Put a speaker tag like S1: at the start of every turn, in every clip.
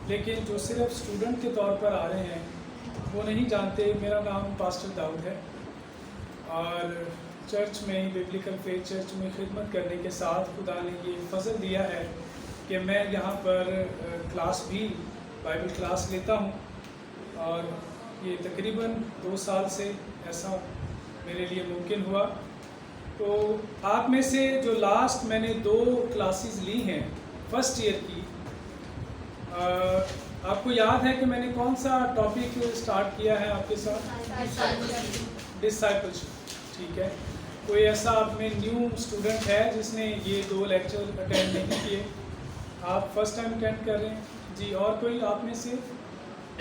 S1: لیکن جو صرف اسٹوڈنٹ کے طور پر آ رہے ہیں وہ نہیں جانتے. میرا نام پاسٹر داؤد ہے اور چرچ میں بیبلیکل فیتھ چرچ میں خدمت کرنے کے ساتھ خدا نے یہ فضل دیا ہے کہ میں یہاں پر کلاس بھی بائبل کلاس لیتا ہوں اور یہ تقریباً 2 سال سے ایسا میرے لیے ممکن ہوا. تو آپ میں سے جو لاسٹ میں نے 2 کلاسز لی ہیں فرسٹ ایئر کی، آپ کو یاد ہے کہ میں نے کون سا ٹاپک اسٹارٹ کیا ہے آپ کے ساتھ؟ ڈسائپلشپ. ٹھیک ہے. کوئی ایسا آپ میں نیو اسٹوڈنٹ ہے جس نے یہ 2 لیکچر اٹینڈ نہیں کیے؟ آپ فرسٹ ٹائم اٹینڈ کر رہے ہیں جی. اور کوئی آپ میں سے؟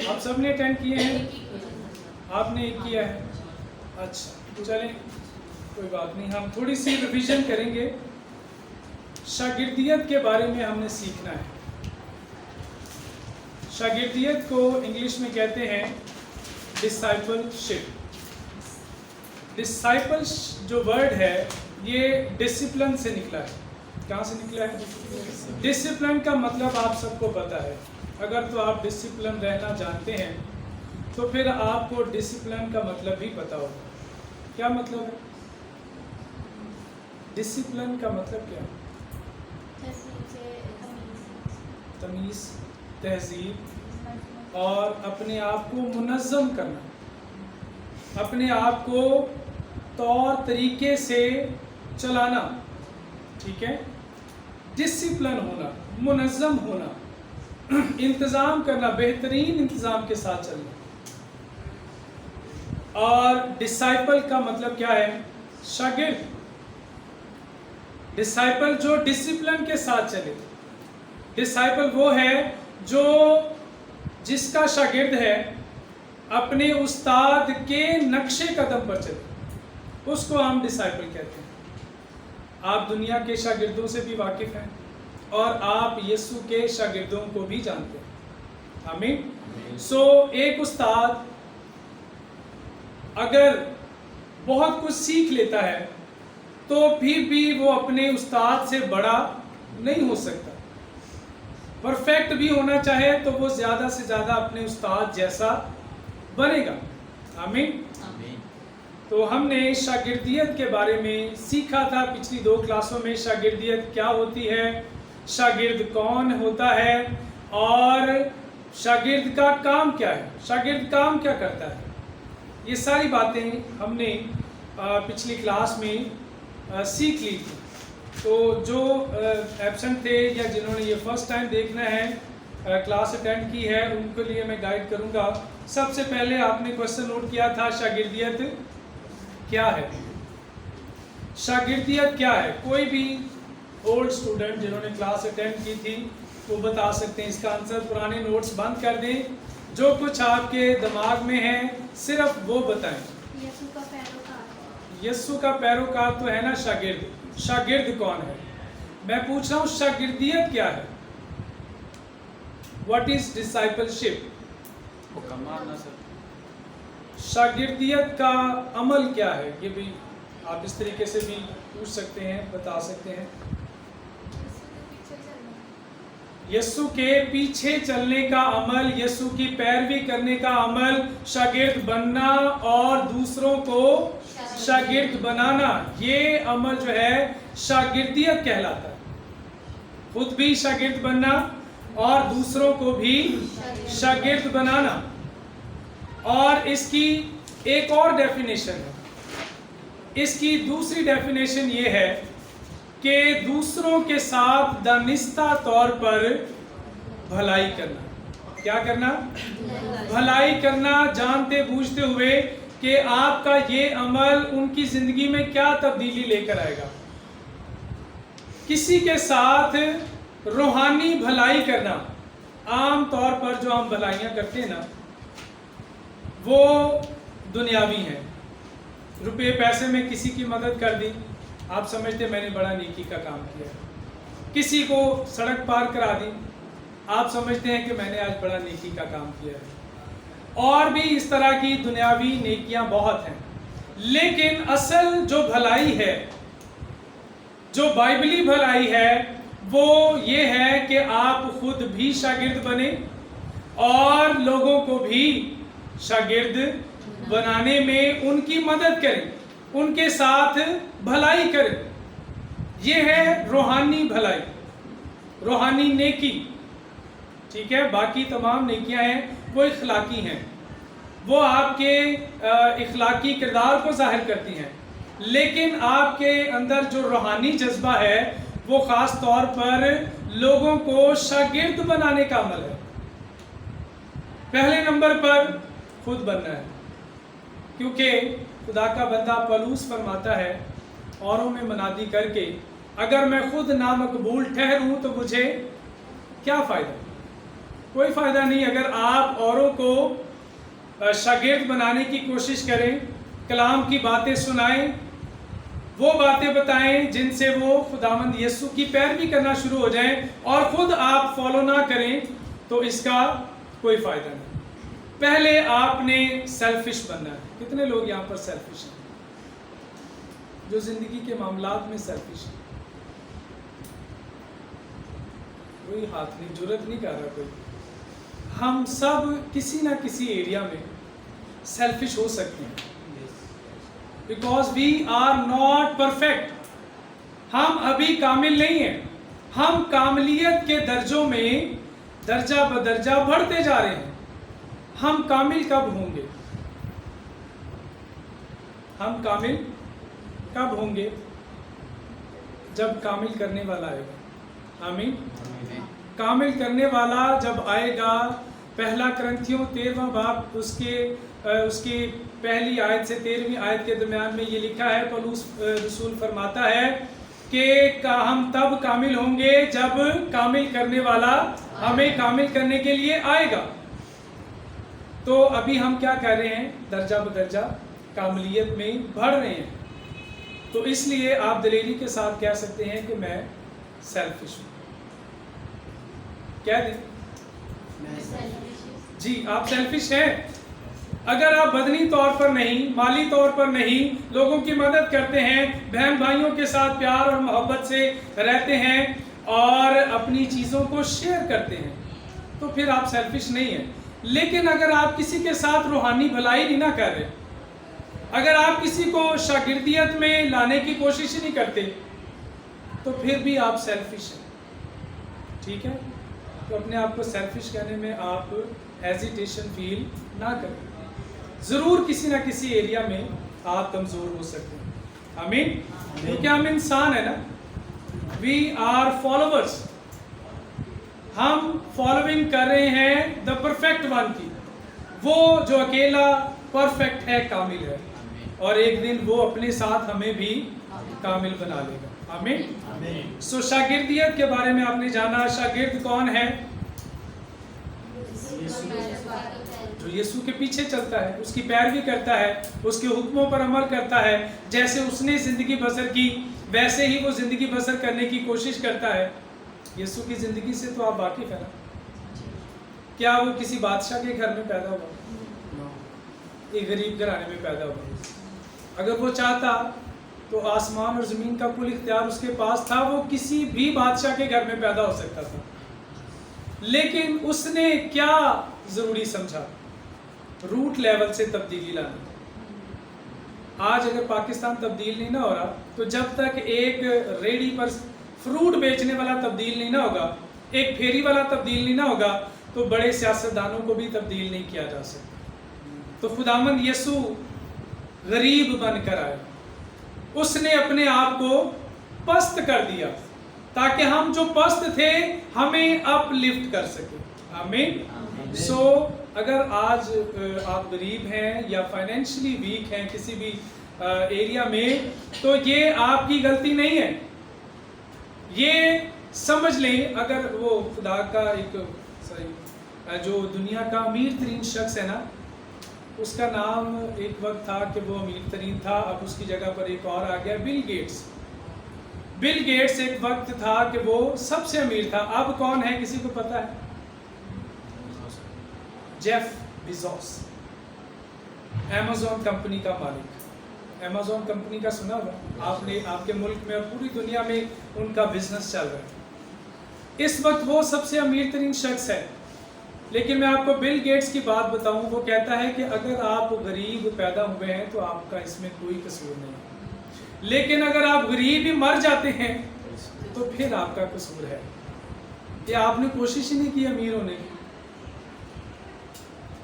S1: آپ سب نے اٹینڈ کیے ہیں؟ آپ نے ایک کیا ہے. اچھا چلیں کوئی بات نہیں، ہم تھوڑی سی ریویژن کریں گے. شاگردیت کے بارے میں ہم نے سیکھنا ہے. شاگردیت کو انگلش میں کہتے ہیں ڈسائپلشپ. ڈسائپل جو ورڈ ہے یہ ڈسپلن سے نکلا ہے. کہاں سے نکلا ہے؟ ڈسپلن کا مطلب آپ سب کو پتہ ہے. اگر تو آپ ڈسپلن رہنا جانتے ہیں تو پھر آپ کو ڈسپلن کا مطلب بھی پتہ ہوگا. کیا مطلب ہے ڈسپلن کا مطلب؟ کیا؟ تمیز، تہذیب اور اپنے آپ کو منظم کرنا، اپنے آپ کو طور طریقے سے چلانا. ٹھیک ہے. ڈسپلن ہونا، منظم ہونا، انتظام کرنا، بہترین انتظام کے ساتھ چلنا. اور ڈسائپل کا مطلب کیا ہے؟ شاگرد. ڈسائپل جو ڈسپلن کے ساتھ چلے. ڈسائپل وہ ہے جو جس کا شاگرد ہے اپنے استاد کے نقش قدم پر چلے، اس کو ہم ڈسائپل کہتے ہیں. آپ دنیا کے شاگردوں سے بھی واقف ہیں اور آپ یسوع کے شاگردوں کو بھی جانتے ہیں. آمین. سو ایک استاد اگر بہت کچھ سیکھ لیتا ہے تو پھر بھی وہ اپنے استاد سے بڑا نہیں ہو سکتا. پرفیکٹ بھی ہونا چاہے تو وہ زیادہ سے زیادہ اپنے استاد جیسا بنے گا. آمین. تو ہم نے شاگردیت کے بارے میں سیکھا تھا پچھلی 2 کلاسوں میں. شاگردیت کیا ہوتی ہے، شاگرد کون ہوتا ہے اور شاگرد کا کام کیا ہے، شاگرد کام کیا کرتا ہے. یہ ساری باتیں ہم نے پچھلی کلاس میں سیکھ لی تھی. تو جو ایبسنٹ تھے یا جنہوں نے یہ فرسٹ ٹائم دیکھنا ہے، کلاس اٹینڈ کی ہے، ان کے لیے میں گائیڈ کروں گا. سب سے پہلے آپ نے کوشچن نوٹ کیا تھا شاگردیت کیا ہے. شاگردیت کیا ہے؟ کوئی بھی اولڈ اسٹوڈنٹ جنہوں نے کلاس اٹینڈ کی تھی وہ بتا سکتے ہیں. اس کا آنسر پرانے نوٹس بند کر دیں، جو کچھ آپ کے دماغ میں ہے صرف وہ بتائیں. یسوع کا پیروکار تو ہے نا شاگرد. شاگرد کون ہے؟ میں پوچھ رہا ہوں شاگردیت کیا ہے؟ What is ڈسائپلشپ؟ شاگردیت کا عمل کیا ہے؟ یہ بھی آپ اس طریقے سے بھی پوچھ سکتے ہیں، بتا سکتے ہیں. یسوع کے پیچھے چلنے کا عمل، یسوع کی پیروی کرنے کا عمل، شاگرد بننا اور دوسروں کو شاگرد بنانا، یہ عمل جو ہے شاگردیت کہلاتا ہے. خود بھی شاگرد بننا اور دوسروں کو بھی شاگرد بنانا. اور اس کی ایک اور ڈیفینیشن ہے. اس کی دوسری ڈیفینیشن یہ ہے کہ دوسروں کے ساتھ دانستہ طور پر بھلائی کرنا. کیا کرنا؟ بھلائی کرنا، جانتے بوجھتے ہوئے کہ آپ کا یہ عمل ان کی زندگی میں کیا تبدیلی لے کر آئے گا. کسی کے ساتھ روحانی بھلائی کرنا. عام طور پر جو ہم بھلائیاں کرتے ہیں نا وہ دنیاوی ہیں. روپے پیسے میں کسی کی مدد کر دی، آپ سمجھتے میں نے بڑا نیکی کا کام کیا. کسی کو سڑک پار کرا دی، آپ سمجھتے ہیں کہ میں نے آج بڑا نیکی کا کام کیا ہے. اور بھی اس طرح کی دنیاوی نیکیاں بہت ہیں. لیکن اصل جو بھلائی ہے، جو بائبلی بھلائی ہے، وہ یہ ہے کہ آپ خود بھی شاگرد بنے اور لوگوں کو بھی شاگرد بنانے میں ان کی مدد کریں، ان کے ساتھ بھلائی کریں. یہ ہے روحانی بھلائی، روحانی نیکی. ٹھیک ہے، باقی تمام نیکیاں ہیں وہ اخلاقی ہیں، وہ آپ کے اخلاقی کردار کو ظاہر کرتی ہیں. لیکن آپ کے اندر جو روحانی جذبہ ہے وہ خاص طور پر لوگوں کو شاگرد بنانے کا عمل ہے. پہلے نمبر پر خود بننا ہے، کیونکہ خدا کا بندہ پولس فرماتا ہے اوروں میں منادی کر کے، اگر میں خود نامقبول ٹھہروں تو مجھے کیا فائدہ؟ کوئی فائدہ نہیں. اگر آپ اوروں کو شاگرد بنانے کی کوشش کریں، کلام کی باتیں سنائیں، وہ باتیں بتائیں جن سے وہ خداوند یسوع کی پیروی کرنا شروع ہو جائیں، اور خود آپ فالو نہ کریں، تو اس کا کوئی فائدہ نہیں. پہلے آپ نے سیلفش بننا ہے. کتنے لوگ یہاں پر سیلفش ہیں؟ جو زندگی کے معاملات میں سیلفش ہیں؟ کوئی ہاتھ نہیں، جرت نہیں کر رہا کوئی. ہم سب کسی نہ کسی ایریا میں سیلفش ہو سکتے ہیں، because we are not perfect. ہم ابھی کامل نہیں ہیں. ہم کاملیت کے درجوں میں درجہ بدرجہ بڑھتے جا رہے ہیں. ہم کامل کب ہوں گے؟ ہم کامل کب ہوں گے؟ جب کامل کرنے والا آئے گا. آمین. کامل کرنے والا جب آئے گا، پہلا کرنتھیوں 13واں باب اس کی پہلی آیت سے 13ویں آیت کے درمیان میں یہ لکھا ہے، پولس رسول فرماتا ہے کہ ہم تب کامل ہوں گے جب کامل کرنے والا ہمیں کامل کرنے کے لیے آئے گا. تو ابھی ہم کیا کر رہے ہیں؟ درجہ بدرجہ کاملیت میں بڑھ رہے ہیں. تو اس لیے آپ دلیری کے ساتھ کہہ سکتے ہیں کہ میں سیلفش ہوں. کہہ دیں جی آپ سیلفش ہیں. اگر آپ بدنی طور پر نہیں، مالی طور پر نہیں، لوگوں کی مدد کرتے ہیں، بہن بھائیوں کے ساتھ پیار اور محبت سے رہتے ہیں اور اپنی چیزوں کو شیئر کرتے ہیں، تو پھر آپ سیلفش نہیں ہیں. لیکن اگر آپ کسی کے ساتھ روحانی بھلائی نہیں نہ کر رہے، اگر آپ کسی کو شاگردیت میں لانے کی کوشش نہیں کرتے، تو پھر بھی آپ سیلفش ہیں. ٹھیک ہے؟ تو اپنے آپ کو سیلفش کہنے میں آپ ہیزیٹیشن فیل نہ کریں. ضرور کسی نہ کسی ایریا میں آپ کمزور ہو سکتے ہیں. آمین. کیونکہ ہم انسان ہیں نا. We are followers. ہم فالوئنگ کر رہے ہیں دا پرفیکٹ ون کی، وہ جو اکیلا پرفیکٹ ہے، کامل ہے، اور ایک دن وہ اپنے ساتھ ہمیں بھی کامل بنا لے گا. آمین. سو شاگردیت کے بارے میں آپ نے جانا. شاگرد کون ہے؟ جو یسوع کے پیچھے چلتا ہے، اس کی پیروی کرتا ہے، اس کے حکموں پر عمل کرتا ہے. جیسے اس نے زندگی بسر کی ویسے ہی وہ زندگی بسر کرنے کی کوشش کرتا ہے. یسوع کی زندگی سے تو آپ واقف ہیں نا. کیا وہ کسی بادشاہ کے گھر میں پیدا ہوا؟ ایک غریب گھرانے میں پیدا ہوا. اگر وہ چاہتا تو آسمان اور زمین کا کل اختیار اس کے پاس تھا، وہ کسی بھی بادشاہ کے گھر میں پیدا ہو سکتا تھا. لیکن اس نے کیا ضروری سمجھا؟ روٹ لیول سے تبدیلی لانا. آج اگر پاکستان تبدیل نہیں نہ ہو رہا، تو جب تک ایک ریڑھی پر فروٹ بیچنے والا تبدیل نہیں نہ ہوگا، ایک پھیری والا تبدیل نہیں نہ ہوگا، تو بڑے سیاستدانوں کو بھی تبدیل نہیں کیا جا سکتا. تو خداوند یسوع غریب بن کر آئے. اس نے اپنے آپ کو پست کر دیا تاکہ ہم جو پست تھے ہمیں اپ لفٹ کر سکے. آمین. سو اگر آج آپ غریب ہیں یا فائنینشلی ویک ہیں کسی بھی ایریا میں، تو یہ آپ کی غلطی نہیں ہے. یہ سمجھ لیں، اگر وہ خدا کا جو دنیا کا امیر ترین شخص ہے نا، اس کا نام ایک وقت تھا کہ وہ امیر ترین تھا، اب اس کی جگہ پر ایک اور آ گیا، بل گیٹس. بل گیٹس ایک وقت تھا کہ وہ سب سے امیر تھا. اب کون ہے کسی کو پتا ہے؟ جیف بیزوس، ایمیزون کمپنی کا مالک. ایمیزون کمپنی کا سنا ہوگا آپ نے، آپ کے ملک میں اور پوری دنیا میں ان کا بزنس چل رہا ہے. اس وقت وہ سب سے امیر ترین شخص ہے. لیکن میں آپ کو بل گیٹس کی بات بتاؤں، وہ کہتا ہے کہ اگر آپ غریب پیدا ہوئے ہیں تو آپ کا اس میں کوئی قصور نہیں، لیکن اگر آپ غریب ہی مر جاتے ہیں تو پھر آپ کا قصور ہے، کہ آپ نے کوشش ہی نہیں کی امیر ہونے کی۔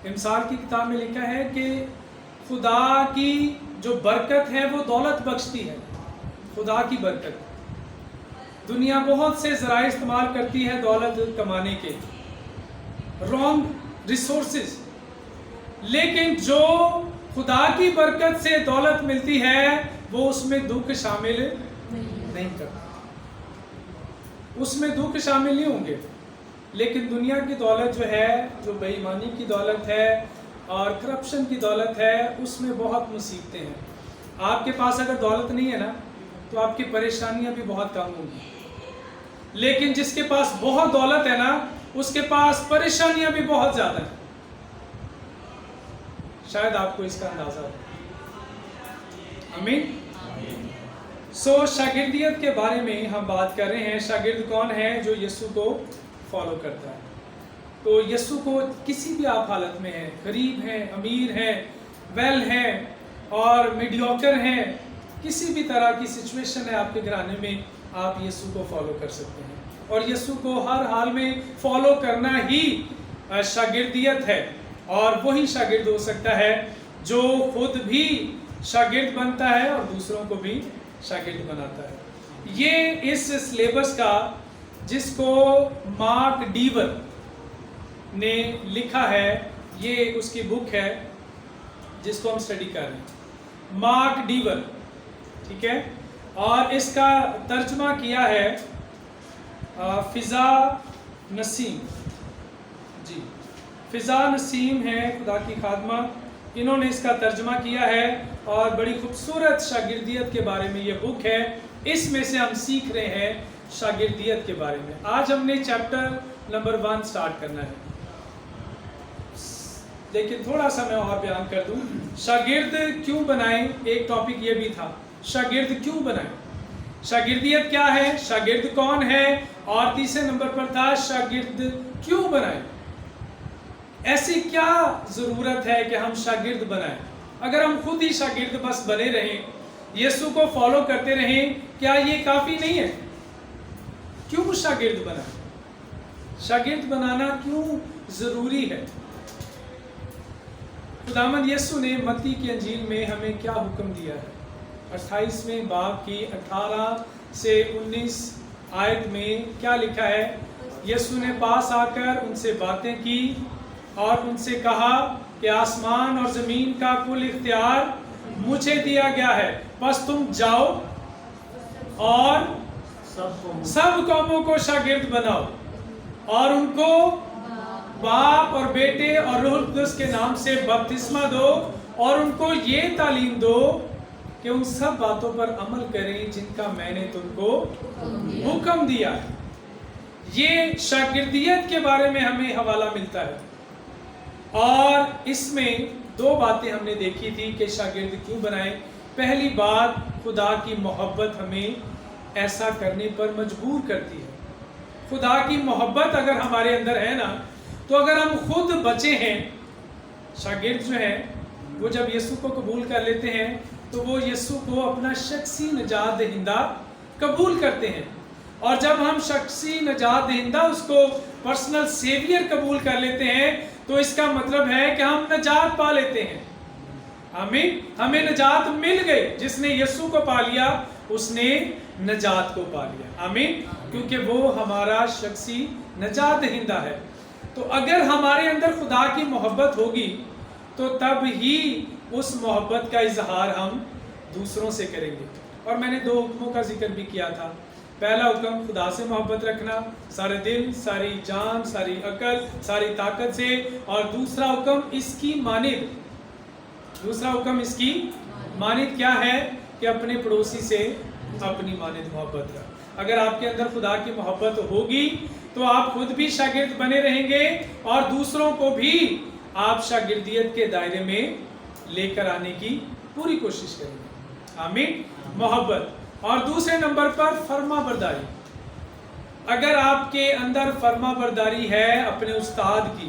S1: امثال کی کتاب میں لکھا ہے کہ خدا کی جو برکت ہے وہ دولت بخشتی ہے، خدا کی برکت۔ دنیا بہت سے ذرائع استعمال کرتی ہے دولت کمانے کے، رانگ ریسورسز، لیکن جو خدا کی برکت سے دولت ملتی ہے وہ اس میں دکھ شامل نہیں کرتا، اس میں دکھ شامل نہیں ہوں گے۔ لیکن دنیا کی دولت جو ہے، جو بے ایمانی کی دولت ہے اور کرپشن کی دولت ہے، اس میں بہت مصیبتیں ہیں۔ آپ کے پاس اگر دولت نہیں ہے نا تو آپ کی پریشانیاں بھی بہت کم ہوں گی، لیکن جس کے پاس بہت دولت ہے نا اس کے پاس پریشانیاں بھی بہت زیادہ ہیں۔ شاید آپ کو اس کا اندازہ ہو۔ آمین۔ شاگردیت کے بارے میں ہم بات کر رہے ہیں۔ شاگرد کون ہے؟ جو یسوع کو فالو کرتا ہے۔ تو یسوع کو کسی بھی آپ حالت میں ہیں، غریب ہیں، امیر ہیں، ویل ہیں اور میڈیوکر ہیں، کسی بھی طرح کی سچویشن ہے آپ کے گھرانے میں، آپ یسوع کو فالو کر سکتے ہیں۔ اور یسوع کو ہر حال میں فالو کرنا ہی شاگردیت ہے، اور وہی شاگرد ہو سکتا ہے جو خود بھی شاگرد بنتا ہے اور دوسروں کو بھی شاگرد بناتا ہے۔ یہ اس سلیبس کا جس کو مارک ڈیور نے لکھا ہے، یہ اس کی بک ہے جس کو ہم اسٹڈی کر رہے ہیں، مارک ڈیور، ٹھیک ہے، اور اس کا ترجمہ کیا ہے فضا نسیم، جی فضا نسیم ہے، خدا کی خادمہ، انہوں نے اس کا ترجمہ کیا ہے، اور بڑی خوبصورت شاگردیت کے بارے میں یہ بک ہے۔ اس میں سے ہم سیکھ رہے ہیں شاگردیت کے بارے میں۔ آج ہم نے چیپٹر نمبر 1 سٹارٹ کرنا ہے، لیکن تھوڑا سا میں اور بیان کر دوں۔ شاگرد کیوں بنائیں، ایک ٹاپک یہ بھی تھا، شاگرد کیوں بنائیں، شاگردیت کیا ہے، شاگرد کون ہے، اور تیسرے نمبر پر تھا شاگرد کیوں بنائیں، ایسی کیا ضرورت ہے کہ ہم شاگرد بنائیں۔ اگر ہم خود ہی شاگرد بس بنے رہیں، یسوع کو فالو کرتے رہیں، کیا یہ کافی نہیں ہے؟ کیوں شاگرد بنائیں، شاگرد بنانا کیوں ضروری ہے؟ خداوند یسوع نے متی کی انجیل میں ہمیں کیا حکم دیا ہے؟ 28ویں باب کی 18 سے 19 آیت میں کیا لکھا ہے؟ یسوع نے پاس آ کر ان سے باتیں کی اور ان سے کہا کہ آسمان اور زمین کا کل اختیار مجھے دیا گیا ہے، بس تم جاؤ اور سب قوموں کو شاگرد بناؤ، اور ان کو باپ اور بیٹے اور روح القدس کے نام سے بپتسمہ دو، اور ان کو یہ تعلیم دو کہ ان سب باتوں پر عمل کریں جن کا میں نے تم کو حکم دیا ہے۔ یہ شاگردیت کے بارے میں ہمیں حوالہ ملتا ہے، اور اس میں 2 باتیں ہم نے دیکھی تھی کہ شاگرد کیوں بنائیں۔ پہلی بات، خدا کی محبت ہمیں ایسا کرنے پر مجبور کرتی ہے۔ خدا کی محبت اگر ہمارے اندر ہے نا، تو اگر ہم خود بچے ہیں، شاگرد جو ہیں وہ جب یسوع کو قبول کر لیتے ہیں تو وہ یسوع کو اپنا شخصی نجات دہندہ قبول کرتے ہیں، اور جب ہم شخصی نجات دہندہ اس کو پرسنل سیویئر قبول کر لیتے ہیں تو اس کا مطلب ہے کہ ہم نجات پا لیتے ہیں۔ آمین، ہمیں نجات مل گئی، جس نے یسوع کو پا لیا اس نے نجات کو پا لیا۔ آمین، کیونکہ وہ ہمارا شخصی نجات دہندہ ہے۔ تو اگر ہمارے اندر خدا کی محبت ہوگی تو تب ہی اس محبت کا اظہار ہم دوسروں سے کریں گے۔ اور میں نے 2 حکموں کا ذکر بھی کیا تھا۔ پہلا حکم خدا سے محبت رکھنا، سارے دل، ساری جان، ساری عقل، ساری طاقت سے، اور دوسرا حکم اس کی مانند، دوسرا حکم اس کی مانند کیا ہے؟ کہ اپنے پڑوسی سے اپنی مانند محبت رکھ۔ اگر آپ کے اندر خدا کی محبت ہوگی تو آپ خود بھی شاگرد بنے رہیں گے اور دوسروں کو بھی آپ شاگردیت کے دائرے میں لے کر آنے کی پوری کوشش کریں گے۔ آمین، محبت۔ اور دوسرے نمبر پر فرما برداری۔ اگر آپ کے اندر فرما برداری ہے اپنے استاد کی،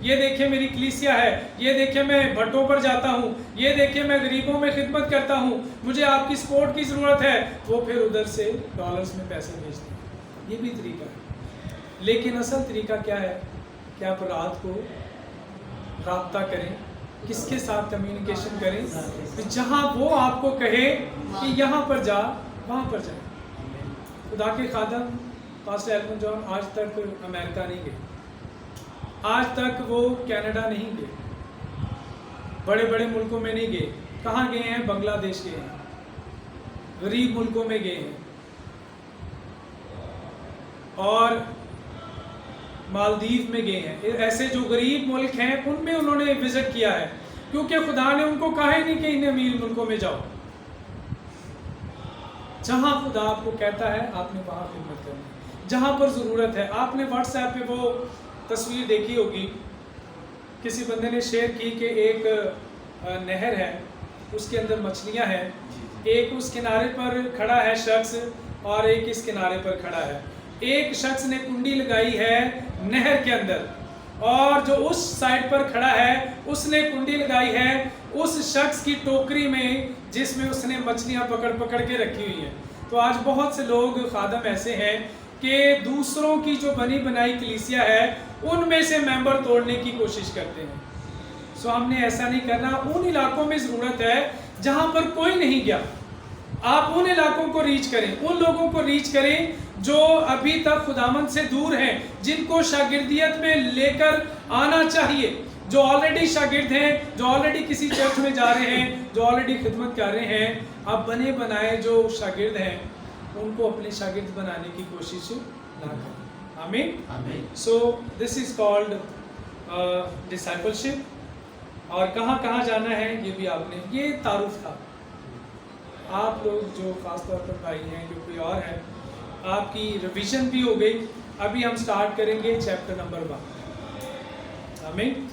S1: یہ دیکھیں میری کلیسیا ہے, یہ دیکھیں میں بھٹوں پر جاتا ہوں, یہ دیکھیں میں غریبوں میں خدمت کرتا ہوں, مجھے آپ کی سپورٹ کی ضرورت ہے. وہ پھر ادھر سے ڈالرز میں پیسے بھیجتے ہیں. یہ بھی طریقہ ہے. لیکن اصل طریقہ کیا ہے کہ آپ رات کو رابطہ کریں, کس کے ساتھ کمیونیکیشن کریں, جہاں وہ آپ کو کہے کہ یہاں پر جا وہاں پر جائیں. خدا کے خادم پاسٹر ایلون جان آج تک امریکہ نہیں گئے, آج تک وہ کینیڈا نہیں گئے, بڑے بڑے ملکوں میں نہیں گئے. کہاں گئے ہیں؟ بنگلہ دیش گئے ہیں, غریب ملکوں میں گئے ہیں, اور مالدیو میں گئے ہیں. ایسے جو غریب ملک ہیں ان میں انہوں نے وزٹ کیا ہے, کیونکہ خدا نے ان کو کہا ہی نہیں کہ ان امیر ملکوں میں جاؤ. جہاں خدا آپ کو کہتا ہے آپ نے وہاں خدمت کرنی ہے, جہاں پر ضرورت ہے. آپ نے واٹس ایپ پہ وہ تصویر دیکھی ہوگی, کسی بندے نے شیئر کی کہ ایک نہر ہے, اس کے اندر مچھلیاں ہیں, ایک اس کنارے پر کھڑا ہے شخص اور ایک اس کنارے پر کھڑا ہے. ایک شخص نے کنڈی لگائی ہے نہر کے اندر, اور جو اس سائڈ پر کھڑا ہے اس نے کنڈی لگائی ہے اس شخص کی ٹوکری میں جس میں اس نے مچھلیاں پکڑ کے رکھی ہوئی ہیں. تو آج بہت سے لوگ خادم ایسے ہیں کہ دوسروں کی جو بنی بنائی کلیسیا ہے ان میں سے ممبر توڑنے کی کوشش کرتے ہیں. سو ہم نے ایسا نہیں کرنا. ان علاقوں میں ضرورت ہے جہاں پر کوئی نہیں گیا, آپ ان علاقوں کو ریچ کریں, ان لوگوں کو ریچ کریں جو ابھی تک خداوند سے دور ہیں, جن کو شاگردیت میں لے کر آنا چاہیے, جو آلریڈی شاگرد ہیں, جو آلریڈی کسی چرچ میں جا رہے ہیں, جو آلریڈی خدمت کر رہے ہیں. اب بنے بنائے جو شاگرد ہیں ان کو اپنے شاگرد بنانے کی کوشش نہ کریں. آمین. سو دس از کالڈ ڈسائپلشپ. اور کہاں کہاں جانا ہے یہ بھی آپ نے, یہ تعارف تھا. آپ لوگ جو خاص طور پر بھائی ہیں, جو کوئی اور ہے, آپ کی ریویژن بھی ہو گئی. ابھی ہم سٹارٹ کریں گے چیپٹر نمبر 1. آمین.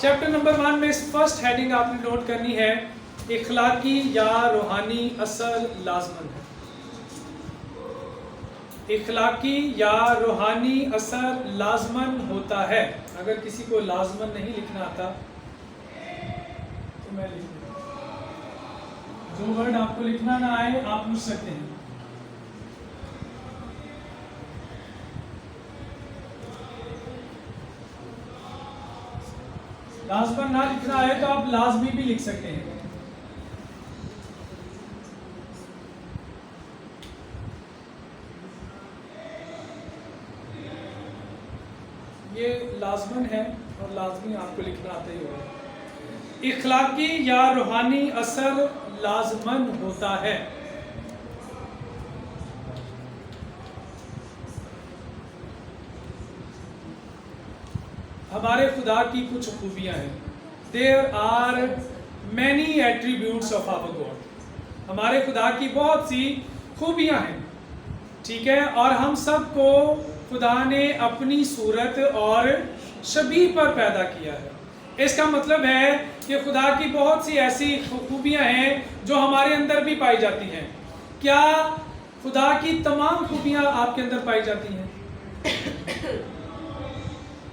S1: چیپٹر نمبر 1 میں فرسٹ ہیڈنگ آپ نے نوٹ کرنی ہے, اخلاقی یا روحانی اثر لازمن ہے. اخلاقی یا روحانی اثر لازمن ہوتا ہے. اگر کسی کو لازمن نہیں لکھنا آتا تو میں لکھ دوں. جو ورڈ آپ کو لکھنا نہ آئے آپ پوچھ سکتے ہیں. لازمن نہ لکھنا آئے تو آپ لازمی بھی لکھ سکتے ہیں. یہ لازمن ہے اور لازمی آپ کو لکھنا آتا ہی ہوگا. اخلاقی یا روحانی اثر لازمن ہوتا ہے. ہمارے خدا کی کچھ خوبیاں ہیں. There are many attributes of our God. ہمارے خدا کی بہت سی خوبیاں ہیں, ٹھیک ہے, اور ہم سب کو خدا نے اپنی صورت اور شبیہ پر پیدا کیا ہے. اس کا مطلب ہے کہ خدا کی بہت سی ایسی خوبیاں ہیں جو ہمارے اندر بھی پائی جاتی ہیں. کیا خدا کی تمام خوبیاں آپ کے اندر پائی جاتی ہیں؟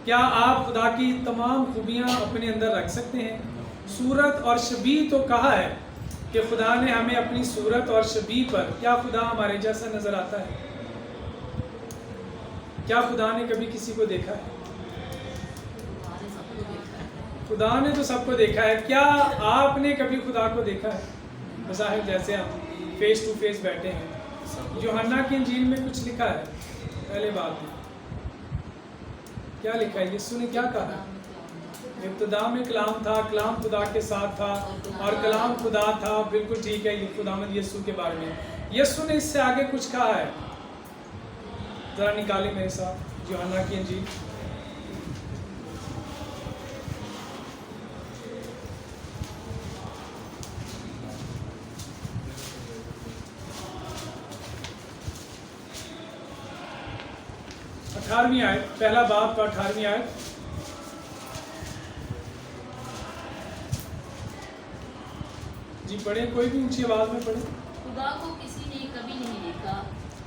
S1: کیا آپ خدا کی تمام خوبیاں اپنے اندر رکھ سکتے ہیں؟ صورت اور شبیہ تو کہا ہے کہ خدا نے ہمیں اپنی صورت اور شبیہ پر. کیا خدا ہمارے جیسا نظر آتا ہے؟ کیا خدا نے کبھی کسی کو دیکھا ہے؟ خدا نے تو سب کو دیکھا ہے. کیا آپ نے کبھی خدا کو دیکھا ہے؟ بظاہر جیسے ہم فیس ٹو فیس بیٹھے ہیں. یوحنا کی انجیل میں کچھ لکھا ہے. پہلے بات میں کیا لکھا ہے؟ یسوع نے کیا کہا؟ ابتدا میں کلام تھا, کلام خدا کے ساتھ تھا اور کلام خدا تھا. بالکل ٹھیک ہے, یہ خداوند یسوع کے بارے میں. یسوع نے اس سے آگے کچھ کہا ہے, ذرا نکالیں میرے ساتھ یوحنا کی انجیل. اٹھارہویں آیت, پہلا باب کا 18ویں آیت. جی پڑھیں, کوئی بھی اونچی آواز میں پڑھیں.
S2: خدا کو کسی نے کبھی نہیں دیکھا,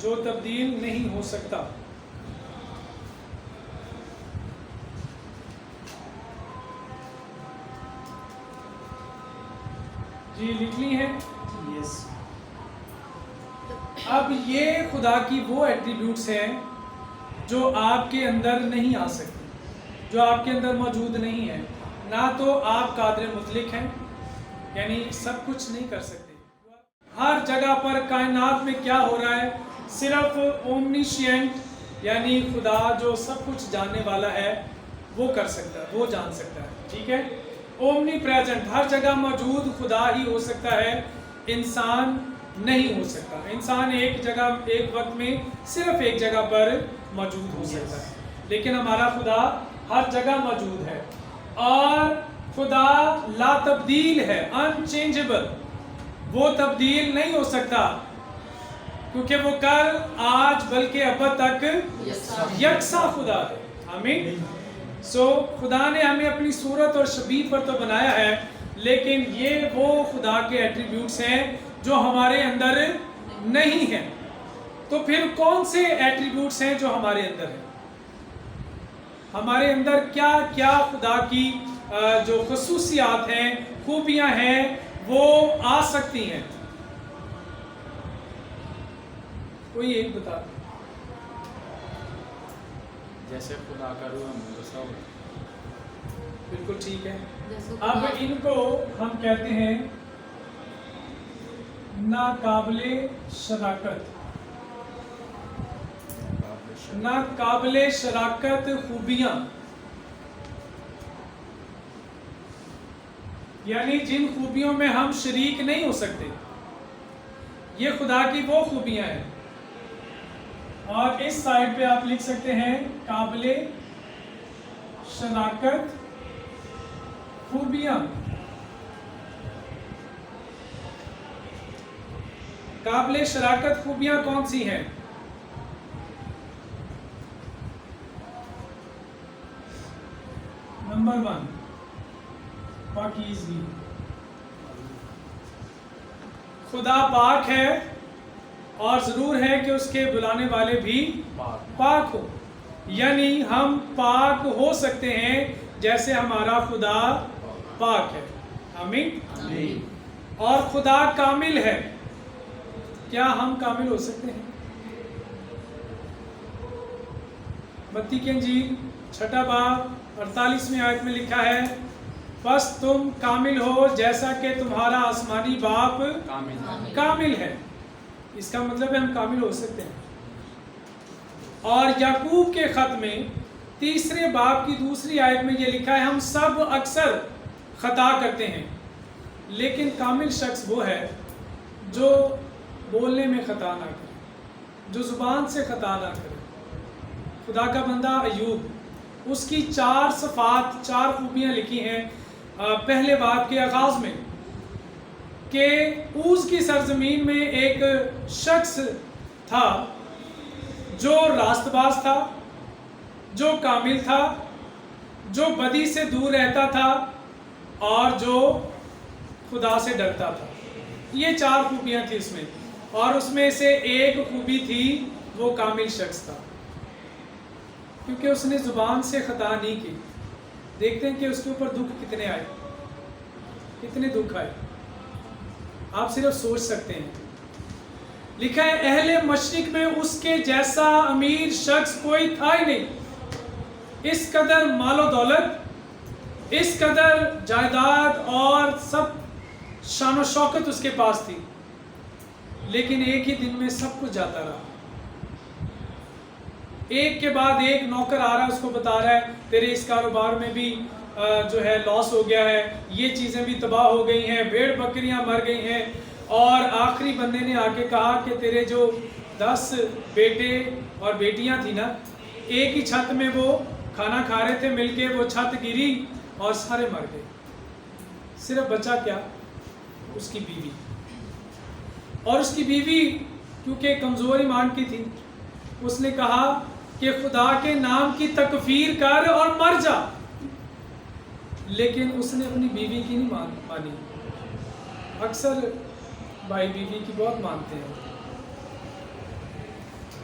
S1: جو تبدیل نہیں ہو سکتا. جی لکھ لی ہے.
S3: یس.
S1: اب یہ خدا کی وہ ایٹریبیوٹس ہیں جو آپ کے اندر نہیں آ سکتی، جو آپ کے اندر موجود نہیں ہیں. نہ تو آپ قادر مطلق ہیں، یعنی سب کچھ نہیں کر سکتے. ہر جگہ پر کائنات میں کیا ہو رہا ہے، صرف اومنیشینٹ یعنی خدا جو سب کچھ جاننے والا ہے وہ کر سکتا ہے، وہ جان سکتا ہے. ٹھیک ہے. اومنی پریزنٹ، ہر جگہ موجود خدا ہی ہو سکتا ہے، انسان نہیں ہو سکتا. انسان ایک جگہ ایک وقت میں صرف ایک جگہ پر موجود ہو سکتا ہے، لیکن ہمارا خدا ہر جگہ موجود ہے. اور خدا لا تبدیل ہے، انچینجبل. وہ تبدیل نہیں ہو سکتا کیونکہ وہ کل آج بلکہ ابد تک یکساں خدا ہے. آمین. سو خدا نے ہمیں اپنی صورت اور شبیہ پر تو بنایا ہے، لیکن یہ وہ خدا کے ایٹریبیوٹس ہیں جو ہمارے اندر نہیں ہیں. تو پھر کون سے ایٹریبیوٹس ہیں جو ہمارے اندر ہیں؟ ہمارے اندر کیا کیا خدا کی جو خصوصیات ہیں، خوبیاں ہیں، وہ آ سکتی ہیں؟ کوئی ایک بتا دیں.
S3: جیسے خدا کا روح ہم تصور.
S1: بالکل ٹھیک ہے.
S2: جیسے
S1: اب ان کو ہم کہتے ہیں ناقابل شراکت. ناقابل شراکت خوبیاں، یعنی جن خوبیوں میں ہم شریک نہیں ہو سکتے، یہ خدا کی وہ خوبیاں ہیں. اور اس سائڈ پہ آپ لکھ سکتے ہیں قابل شراکت خوبیاں. قابل شراکت خوبیاں کون سی ہیں؟ نمبر 1 پاکیزگی. خدا پاک ہے اور ضرور ہے کہ اس کے بلانے والے بھی پاک ہو، یعنی ہم پاک ہو سکتے ہیں جیسے ہمارا خدا پاک ہے. آمین. اور خدا کامل ہے. کیا ہم کامل ہو سکتے ہیں؟ متی کی انجیل 6 باب 48ویں آیت میں لکھا ہے، بس تم کامل ہو جیسا کہ تمہارا آسمانی باپ کامل ہے. اس کا مطلب ہے ہم کامل ہو سکتے ہیں. اور یعقوب کے خط میں 3 باب کی 2 آیت میں یہ لکھا ہے، ہم سب اکثر خطا کرتے ہیں، لیکن کامل شخص وہ ہے جو بولنے میں خطا نہ کرے، جو زبان سے خطا نہ کرے. خدا کا بندہ ایوب، اس کی 4 صفات، 4 خوبیاں لکھی ہیں پہلے باب کے آغاز میں، کہ اوز کی سرزمین میں ایک شخص تھا جو راست باز تھا، جو کامل تھا، جو بدی سے دور رہتا تھا اور جو خدا سے ڈرتا تھا. یہ 4 خوبیاں تھیں اس میں، اور اس میں سے ایک خوبی تھی وہ کامل شخص تھا، کیونکہ اس نے زبان سے خطا نہیں کی. دیکھتے ہیں کہ اس کے اوپر دکھ کتنے آئے، کتنے دکھ آئے، آپ صرف سوچ سکتے ہیں. لکھا ہے اہل مشرق میں اس کے جیسا امیر شخص کوئی تھا ہی نہیں. اس قدر مال و دولت، اس قدر جائیداد اور سب شان و شوکت اس کے پاس تھی، لیکن ایک ہی دن میں سب کچھ جاتا رہا. ایک کے بعد ایک نوکر آ رہا ہے، اس کو بتا رہا ہے تیرے اس کاروبار میں بھی جو ہے لاس ہو گیا ہے، یہ چیزیں بھی تباہ ہو گئی ہیں، بھیڑ بکریاں مر گئی ہیں. اور آخری بندے نے آ کے کہا کہ تیرے جو 10 بیٹے اور بیٹیاں تھیں نا، ایک ہی چھت میں وہ کھانا کھا رہے تھے مل کے، وہ چھت گری اور سارے مر گئے. صرف بچا کیا؟ اس کی بیوی. اور اس کی بیوی کیونکہ کمزور ایمان کی تھی، اس نے کہا کہ خدا کے نام کی تکفیر کر اور مر جا. لیکن اس نے اپنی بیوی کی نہیں مانی. اکثر بھائی بیوی کی بہت مانتے ہیں.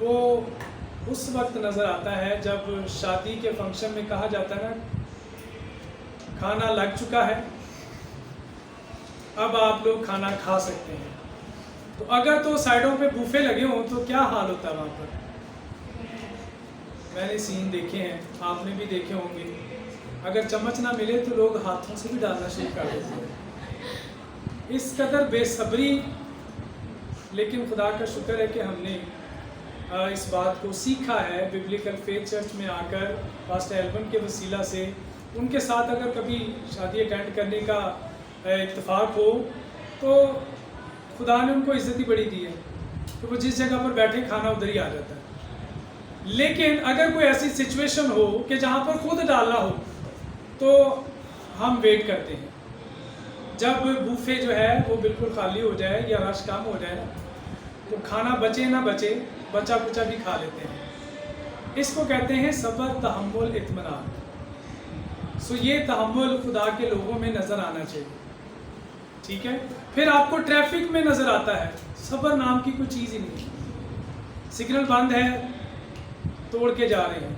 S1: وہ اس وقت نظر آتا ہے جب شادی کے فنکشن میں کہا جاتا ہے نا کھانا لگ چکا ہے، اب آپ لوگ کھانا کھا سکتے ہیں. تو اگر تو سائڈوں پہ بوفے لگے ہوں تو کیا حال ہوتا ہے وہاں پر. میں نے سین دیکھے ہیں، آپ نے بھی دیکھے ہوں گے. اگر چمچ نہ ملے تو لوگ ہاتھوں سے بھی ڈالنا شروع کر دیتے ہیں. اس قدر بے صبری. لیکن خدا کا شکر ہے کہ ہم نے اس بات کو سیکھا ہے ببلیکل فیتھ چرچ میں آ کر پاسٹر ایلبن کے وسیلہ سے. ان کے ساتھ اگر کبھی شادی اٹینڈ کرنے کا اتفاق ہو تو خدا نے ان کو عزت ہی بڑی دی ہے کہ وہ جس جگہ پر بیٹھے کھانا ادھر ہی آ جاتا ہے. لیکن اگر کوئی ایسی سچویشن ہو کہ جہاں پر خود ڈالنا ہو تو ہم ویٹ کرتے ہیں جب بوفے جو ہے وہ بالکل خالی ہو جائے یا رش کم ہو جائے تو کھانا بچے نہ بچے بچا کچا بھی کھا لیتے ہیں. اس کو کہتے ہیں صبر، تحمل، اطمینان. سو یہ تحمل خدا کے لوگوں میں نظر آنا چاہیے. ٹھیک ہے. پھر آپ کو ٹریفک میں نظر آتا ہے صبر نام کی کوئی چیز ہی نہیں. سگنل بند ہے توڑ کے جا رہے ہیں.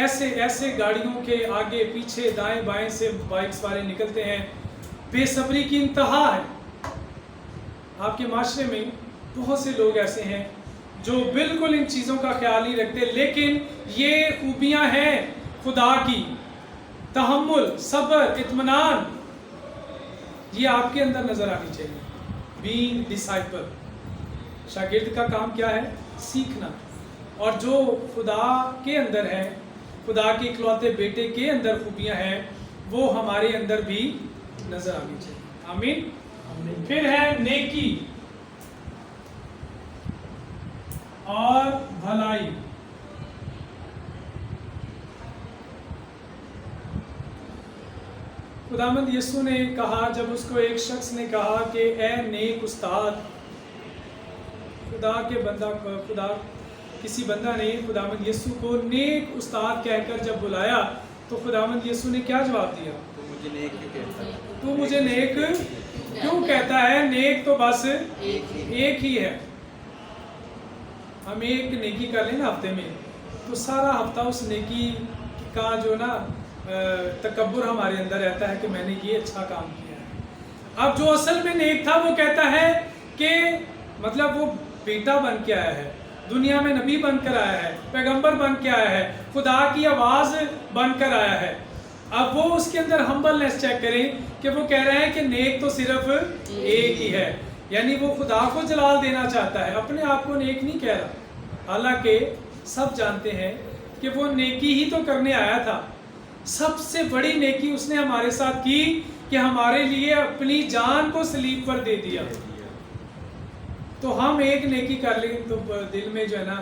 S1: ایسے ایسے گاڑیوں کے آگے پیچھے دائیں بائیں سے بائکس والے نکلتے ہیں. بے صبری کی انتہا ہے. آپ کے معاشرے میں بہت سے لوگ ایسے ہیں جو بالکل ان چیزوں کا خیال نہیں رکھتے، لیکن یہ خوبیاں ہیں خدا کی. تحمل، صبر، اطمینان، یہ آپ کے اندر نظر آنی چاہیے. بینگ ڈسائپل، شاگرد کا کام کیا ہے؟ سیکھنا. اور جو خدا کے اندر ہے، خدا کے اکلوتے بیٹے کے اندر خوبیاں ہیں وہ ہمارے اندر بھی نظر آنی چاہیے. آمین. پھر ہے نیکی اور بھلائی. خداوند یسوع نے کہا جب اس کو ایک شخص نے کہا کہ اے نیک استاد، کسی بندہ نے خداوند یسوع کو نیک استاد کہہ کر جب بلایا تو خداوند یسوع نے کیا جواب دیا؟ تو مجھے نیک کیوں کہتا ہے؟ نیک تو بس ایک ہی ہے. ہم ایک نیکی کر لیں نا ہفتے میں تو سارا ہفتہ اس نیکی کا جو نا تکبر ہمارے اندر رہتا ہے کہ میں نے یہ اچھا کام کیا ہے. اب جو اصل میں نیک تھا وہ کہتا ہے کہ مطلب وہ بیٹا بن کے آیا ہے، دنیا میں نبی بن کر آیا ہے، پیغمبر بن کے آیا ہے، خدا کی آواز بن کر آیا ہے. اب وہ اس کے اندر ہمبلنس چیک کریں کہ وہ کہہ رہے ہیں کہ نیک تو صرف ایک ہی ہے. یعنی وہ خدا کو جلال دینا چاہتا ہے، اپنے آپ کو نیک نہیں کہہ رہا. حالانکہ سب جانتے ہیں کہ وہ نیکی ہی تو کرنے آیا تھا. سب سے بڑی نیکی اس نے ہمارے ساتھ کی کہ ہمارے لیے اپنی جان کو صلیب پر دے دیا. تو ہم ایک نیکی کر لیں تو دل میں جو ہے نا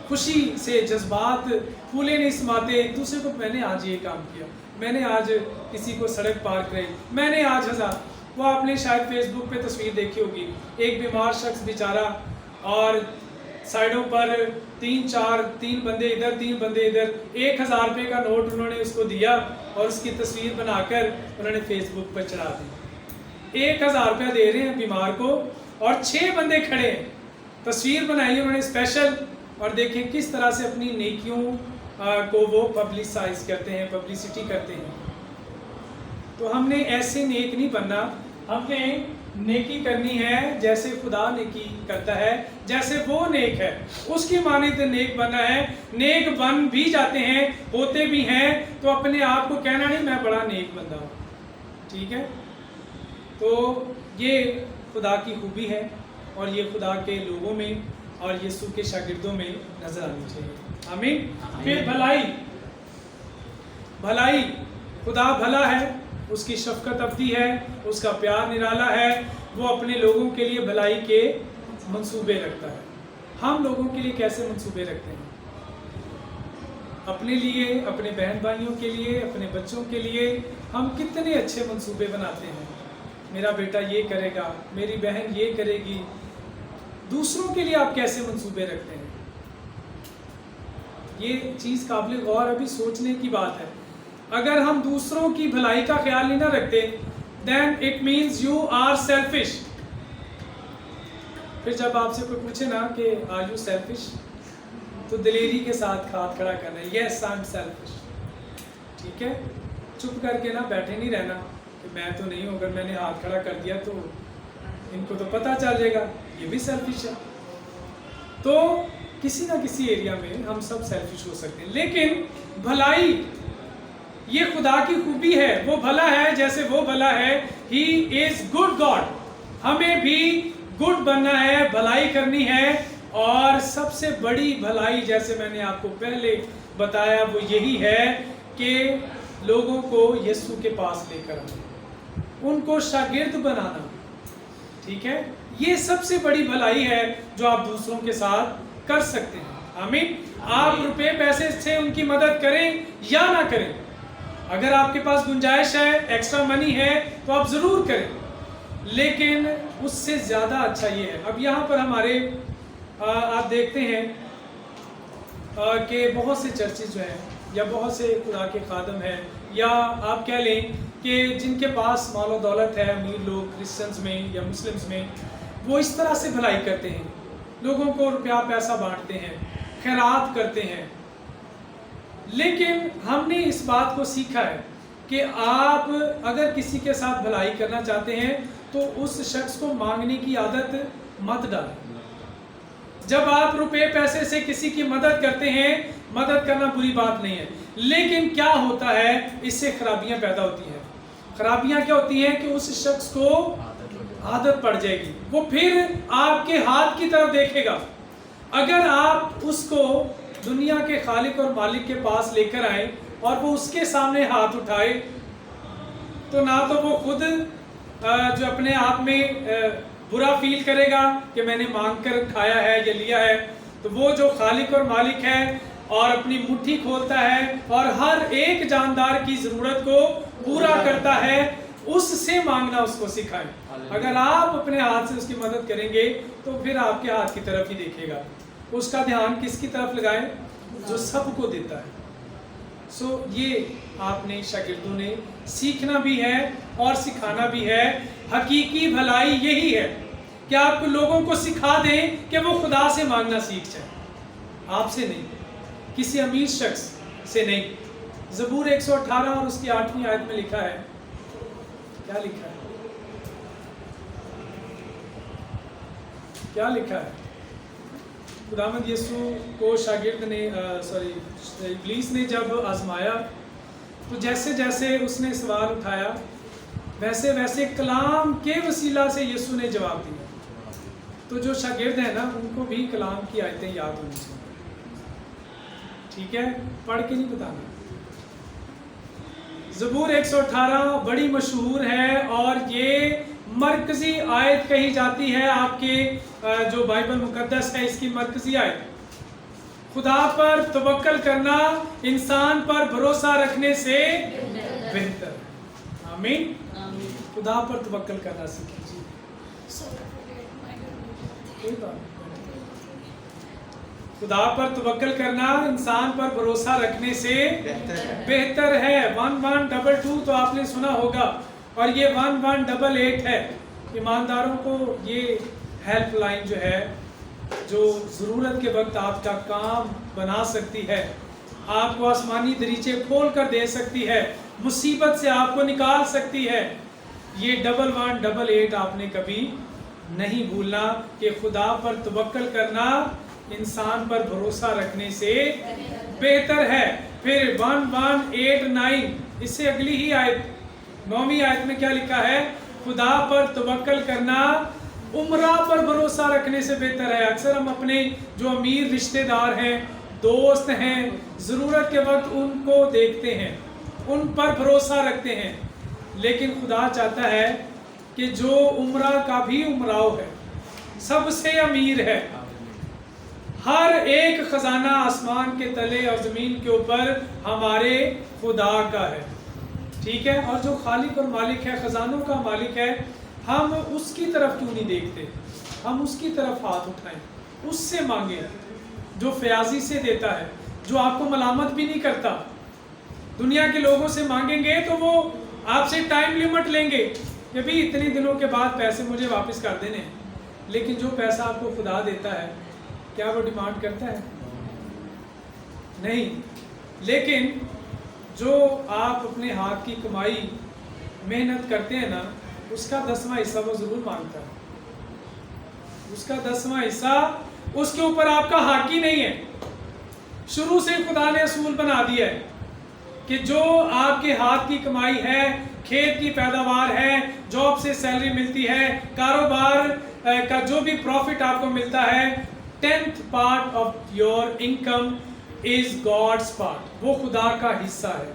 S1: خوشی سے جذبات پھولے نہیں سماتے ایک دوسرے کو. میں نے آج یہ کام کیا، میں نے آج کسی کو سڑک پار کرائی، میں نے آج وہ آپ نے شاید فیس بک پہ تصویر دیکھی ہوگی، ایک بیمار شخص بیچارہ اور سائڈوں پر تین بندے ادھر 3 بندے ادھر 1000 روپے کا نوٹ انہوں نے اس کو دیا اور اس کی تصویر بنا کر انہوں نے فیس بک پر چڑھا دی. 1000 روپیہ دے رہے ہیں بیمار کو اور 6 بندے کھڑے ہیں. تصویر بنائی انہوں نے اسپیشل، اور دیکھیں کس طرح سے اپنی نیکیوں کو وہ پبلسائز کرتے ہیں، پبلسٹی کرتے ہیں. تو ہم نے ایسے نیک نہیں بننا، ہم نے نیکی کرنی ہے جیسے خدا نیکی کرتا ہے، جیسے وہ نیک ہے اس کی مانند نیک بننا ہے. نیک بن بھی جاتے ہیں، ہوتے بھی ہیں، تو اپنے آپ کو کہنا نہیں میں بڑا نیک بندہ ہوں. ٹھیک ہے. تو یہ خدا کی خوبی ہے اور یہ خدا کے لوگوں میں اور یسوع کے شاگردوں میں نظر آنی چاہیے. آمین. پھر بھلائی. خدا بھلا ہے، اس کی شفقت ابدی ہے، اس کا پیار نرالا ہے، وہ اپنے لوگوں کے لیے بھلائی کے منصوبے رکھتا ہے. ہم لوگوں کے لیے کیسے منصوبے رکھتے ہیں؟ اپنے لیے، اپنے بہن بھائیوں کے لیے، اپنے بچوں کے لیے ہم کتنے اچھے منصوبے بناتے ہیں. میرا بیٹا یہ کرے گا، میری بہن یہ کرے گی. دوسروں کے لیے آپ کیسے منصوبے رکھتے ہیں؟ یہ چیز قابل غور ابھی سوچنے کی بات ہے. اگر ہم دوسروں کی بھلائی کا خیال نہیں نہ رکھتے then it means you are selfish. پھر جب آپ سے کوئی پوچھے نا کہ آر یو سیلفش، تو دلیری کے ساتھ ہاتھ کھڑا کرنا ہے، یس آئی ایم سیلفش. ٹھیک ہے، چپ کر کے نا بیٹھے نہیں رہنا کہ میں تو نہیں ہوں، اگر میں نے ہاتھ کھڑا کر دیا تو ان کو تو پتہ چل جائے گا یہ بھی سیلفش ہے. تو کسی نہ کسی ایریا میں ہم سب سیلفش ہو سکتے ہیں، لیکن بھلائی یہ خدا کی خوبی ہے، وہ بھلا ہے جیسے وہ بھلا ہے. ہی از گڈ گاڈ. ہمیں بھی گڈ بننا ہے، بھلائی کرنی ہے، اور سب سے بڑی بھلائی جیسے میں نے آپ کو پہلے بتایا وہ یہی ہے کہ لوگوں کو یسوع کے پاس لے کر آنا، ان کو شاگرد بنانا. ٹھیک ہے، یہ سب سے بڑی بھلائی ہے جو آپ دوسروں کے ساتھ کر سکتے ہیں. آمین. آپ روپے پیسے سے ان کی مدد کریں یا نہ کریں، اگر آپ کے پاس گنجائش ہے، ایکسٹرا منی ہے، تو آپ ضرور کریں، لیکن اس سے زیادہ اچھا یہ ہے. اب یہاں پر ہمارے آپ دیکھتے ہیں کہ بہت سے چرچز جو ہیں یا بہت سے خدا کے خادم ہیں، یا آپ کہہ لیں کہ جن کے پاس مال و دولت ہے، امیر لوگ کرسچنز میں یا مسلمز میں، وہ اس طرح سے بھلائی کرتے ہیں، لوگوں کو روپیہ پیسہ بانٹتے ہیں، خیرات کرتے ہیں. لیکن ہم نے اس بات کو سیکھا ہے کہ آپ اگر کسی کے ساتھ بھلائی کرنا چاہتے ہیں تو اس شخص کو مانگنے کی عادت مت ڈالیں. جب آپ روپے پیسے سے کسی کی مدد کرتے ہیں، مدد کرنا بری بات نہیں ہے، لیکن کیا ہوتا ہے اس سے خرابیاں پیدا ہوتی ہیں. خرابیاں کیا ہوتی ہیں کہ اس شخص کو عادت پڑ جائے گی، وہ پھر آپ کے ہاتھ کی طرف دیکھے گا. اگر آپ اس کو دنیا کے خالق اور مالک کے پاس لے کر آئیں اور وہ اس کے سامنے ہاتھ اٹھائے، تو نہ تو وہ خود جو اپنے آپ میں برا فیل کرے گا کہ میں نے مانگ کر کھایا ہے یا لیا ہے، تو وہ جو خالق اور مالک ہے اور اپنی مٹھی کھولتا ہے اور ہر ایک جاندار کی ضرورت کو پورا کرتا ہے، اس سے مانگنا اس کو سکھائیں. اگر آپ اپنے ہاتھ سے اس کی مدد کریں گے تو پھر آپ کے ہاتھ کی طرف ہی دیکھے گا. اس کا دھیان کس کی طرف لگائیں؟ جو سب کو دیتا ہے. سو یہ آپ نے شاگردوں نے سیکھنا بھی ہے اور سکھانا بھی ہے. حقیقی بھلائی یہی ہے کہ آپ لوگوں کو سکھا دیں کہ وہ خدا سے مانگنا سیکھ جائیں، آپ سے نہیں، کسی امیر شخص سے نہیں. زبور 118 اور اس کی 8ویں آیت میں لکھا ہے، کیا لکھا ہے؟ کیا لکھا ہے؟ خداوند یسوع کو شاگرد نے ابلیس نے جب آزمایا تو جیسے جیسے اس نے سوال اٹھایا ویسے ویسے کلام کے وسیلہ سے یسوع نے جواب دیا. تو جو شاگرد ہیں نا ان کو بھی کلام کی آیتیں یاد ہونی چاہیے. ٹھیک ہے، پڑھ کے نہیں بتانا. زبور 118 بڑی مشہور ہے اور یہ مرکزی آیت کہی جاتی ہے آپ کے جو بائبل مقدس ہے، اس کی مرکزی آیت. خدا پر توکل کرنا انسان پر بھروسہ رکھنے سے بہتر. آمین. خدا پر توکل کرنا سیکھیے. خدا پر توکل کرنا انسان پر بھروسہ رکھنے سے بہتر ہے. 1122 تو آپ نے سنا ہوگا، اور یہ 1188 ہے. ایمانداروں کو یہ ہیلپ لائن جو ہے جو ضرورت کے وقت آپ کا کام بنا سکتی ہے، آپ کو آسمانی دریچے کھول کر دے سکتی ہے، مصیبت سے آپ کو نکال سکتی ہے. یہ 1188 آپ نے کبھی نہیں بھولنا کہ خدا پر توکل کرنا انسان پر بھروسہ رکھنے سے بہتر ہے. پھر 1189 اس سے اگلی ہی آیت 9ویں آیت میں کیا لکھا ہے؟ خدا پر توکل کرنا عمرہ پر بھروسہ رکھنے سے بہتر ہے. اکثر ہم اپنے جو امیر رشتہ دار ہیں، دوست ہیں، ضرورت کے وقت ان کو دیکھتے ہیں، ان پر بھروسہ رکھتے ہیں، لیکن خدا چاہتا ہے کہ جو عمرہ کا بھی عمراؤ ہے، سب سے امیر ہے، ہر ایک خزانہ آسمان کے تلے اور زمین کے اوپر ہمارے خدا کا ہے. ٹھیک ہے، اور جو خالق اور مالک ہے، خزانوں کا مالک ہے، ہم اس کی طرف کیوں نہیں دیکھتے؟ ہم اس کی طرف ہاتھ اٹھائیں، اس سے مانگیں جو فیاضی سے دیتا ہے، جو آپ کو ملامت بھی نہیں کرتا. دنیا کے لوگوں سے مانگیں گے تو وہ آپ سے ٹائم لیمٹ لیں گے کہ بھی اتنے دنوں کے بعد پیسے مجھے واپس کر دینے ہیں. لیکن جو پیسہ آپ کو خدا دیتا ہے کیا وہ ڈیمانڈ کرتا ہے؟ نہیں. لیکن جو آپ اپنے ہاتھ کی کمائی محنت کرتے ہیں نا، اس کا 10واں حصہ وہ ضرور مانگتا ہے. اس کا 10واں حصہ اس کے اوپر آپ کا حق ہی نہیں ہے. شروع سے خدا نے اصول بنا دیا ہے کہ جو آپ کے ہاتھ کی کمائی ہے، کھیت کی پیداوار ہے، جاب سے سیلری ملتی ہے، کاروبار کا جو بھی پروفٹ آپ کو ملتا ہے، 10th part of your income is God's part. وہ خدا کا حصہ ہے،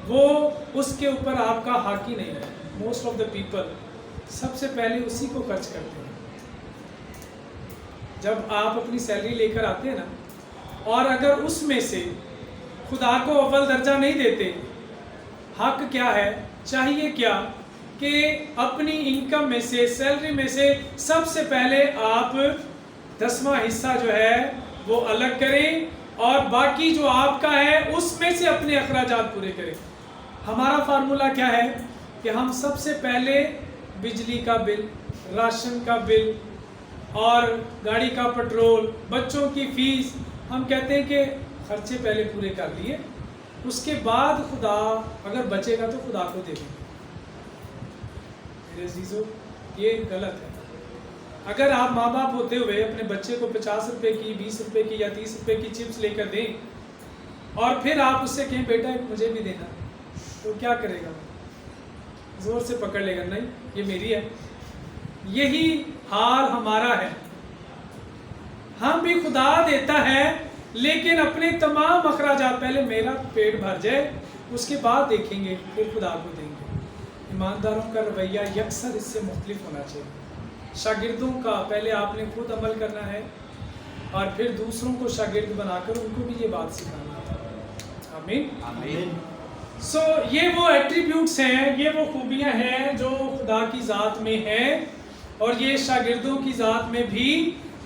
S1: وہ اس کے اوپر آپ کا حق ہی نہیں ہے. موسٹ آف دا پیپل سب سے پہلے اسی کو خرچ کرتے ہیں. جب آپ اپنی سیلری لے کر آتے ہیں نا، اور اگر اس میں سے خدا کو اول درجہ نہیں دیتے، حق کیا ہے، چاہیے کیا کہ اپنی انکم میں سے، سیلری میں سے سب سے پہلے آپ 10واں حصہ جو ہے وہ الگ کریں، اور باقی جو آپ کا ہے اس میں سے اپنے اخراجات پورے کریں. ہمارا فارمولا کیا ہے کہ ہم سب سے پہلے بجلی کا بل، راشن کا بل اور گاڑی کا پٹرول، بچوں کی فیس، ہم کہتے ہیں کہ خرچے پہلے پورے کر لیے، اس کے بعد خدا اگر بچے گا تو خدا کو دے دیں. میرے عزیزو، یہ غلط ہے. اگر آپ ماں باپ ہوتے ہوئے اپنے بچے کو 50 روپے کی، 20 روپے کی یا 30 روپے کی چپس لے کر دیں، اور پھر آپ اس سے کہیں بیٹا مجھے بھی دینا، تو کیا کرے گا؟ زور سے پکڑ لے گا، نہیں یہ میری ہے. یہی حال ہمارا ہے. ہم بھی خدا دیتا ہے، لیکن اپنے تمام اخراجات، پہلے میرا پیٹ بھر جائے اس کے بعد دیکھیں گے، پھر خدا کو دیں گے. ایمانداروں کا رویہ یکسر اس سے مختلف ہونا چاہیے. شاگردوں کا پہلے آپ نے خود عمل کرنا ہے، اور پھر دوسروں کو شاگرد بنا کر ان کو بھی یہ بات سکھانا ہے. آمین آمین. سو یہ وہ ایٹریبیوٹس ہیں، یہ وہ خوبیاں ہیں جو خدا کی ذات میں ہیں، اور یہ شاگردوں کی ذات میں بھی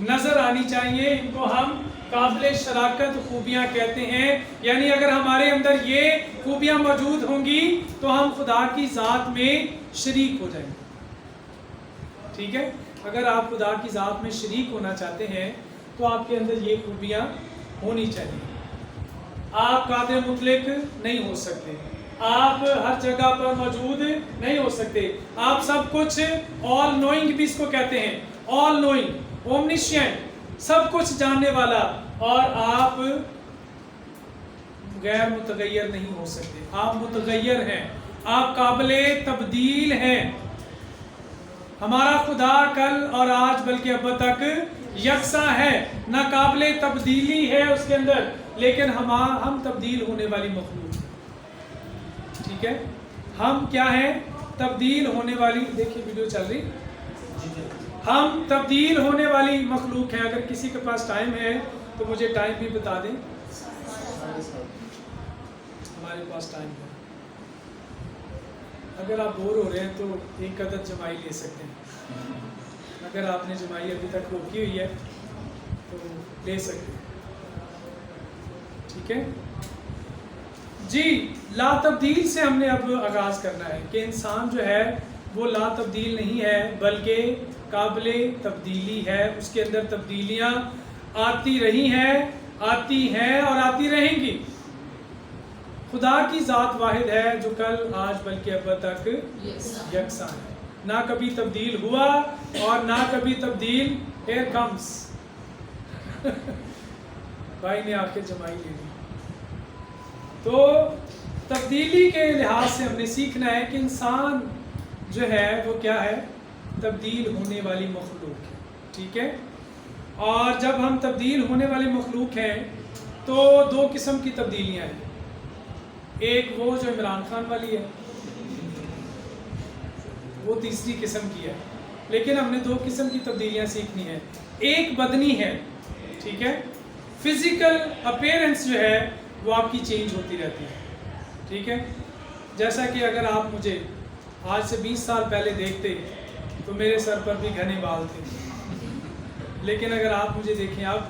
S1: نظر آنی چاہیے. ان کو ہم قابل شراکت خوبیاں کہتے ہیں. یعنی اگر ہمارے اندر یہ خوبیاں موجود ہوں گی تو ہم خدا کی ذات میں شریک ہو جائیں گے. ٹھیک ہے؟ اگر آپ خدا کی ذات میں شریک ہونا چاہتے ہیں تو آپ کے اندر یہ خوبیاں ہونی چاہیے. آپ قادر مطلق نہیں ہو سکتے، آپ ہر جگہ پر موجود نہیں ہو سکتے. آپ سب کچھ، آل نوئنگ بھی اس کو کہتے ہیں، آل نوئنگ، اومنیشینٹ، سب کچھ جاننے والا، اور آپ غیر متغیر نہیں ہو سکتے. آپ متغیر ہیں، آپ قابل تبدیل ہیں. ہمارا خدا کل اور آج بلکہ اب تک یکساں ہے، نہ قابل تبدیلی ہے اس کے اندر، لیکن ہم تبدیل ہونے والی مخلوق ہیں. ٹھیک ہے؟ ہم کیا ہیں؟ تبدیل ہونے والی. دیکھیے ویڈیو چل رہی. ہم تبدیل ہونے والی مخلوق ہیں. اگر کسی کے پاس ٹائم ہے تو مجھے ٹائم بھی بتا دیں. ہمارے پاس ٹائم ہے. اگر آپ بور ہو رہے ہیں تو ایک عدد جمائی لے سکتے ہیں. اگر آپ نے جمائی ابھی تک روکی ہوئی ہے تو لے سکتے ہیں. ٹھیک ہے جی. لا تبدیل سے ہم نے اب آغاز کرنا ہے کہ انسان جو ہے وہ لا تبدیل نہیں ہے بلکہ قابل تبدیلی ہے. اس کے اندر تبدیلیاں آتی رہی ہیں، آتی ہیں اور آتی رہیں گی. خدا کی ذات واحد ہے جو کل، آج بلکہ اب تک یکساں ہے. نہ کبھی تبدیل ہوا اور نہ کبھی تبدیل. Here comes بھائی نے آ کے جمائی لے لی. تو تبدیلی کے لحاظ سے ہم نے سیکھنا ہے کہ انسان جو ہے وہ کیا ہے؟ تبدیل ہونے والی مخلوق ہے. ٹھیک ہے؟ اور جب ہم تبدیل ہونے والی مخلوق ہیں تو دو قسم کی تبدیلیاں ہیں. ایک وہ جو عمران خان والی ہے، وہ تیسری قسم کی ہے. لیکن ہم نے دو قسم کی تبدیلیاں سیکھنی ہیں. ایک بدنی ہے. ٹھیک ہے؟ فزیکل اپیرنس جو ہے وہ آپ کی چینج ہوتی رہتی ہے. ٹھیک ہے؟ جیسا کہ اگر آپ مجھے آج سے 20 سال پہلے دیکھتے تو میرے سر پر بھی گھنے بال تھے. لیکن اگر آپ مجھے دیکھیں اب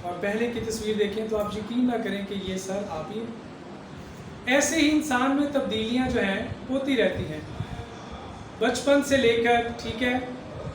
S1: اور پہلے کی تصویر دیکھیں تو آپ یقین نہ کریں کہ یہ سر آپ ہی. ایسے ہی انسان میں تبدیلیاں جو ہیں ہوتی رہتی ہیں بچپن سے لے کر. ٹھیک ہے؟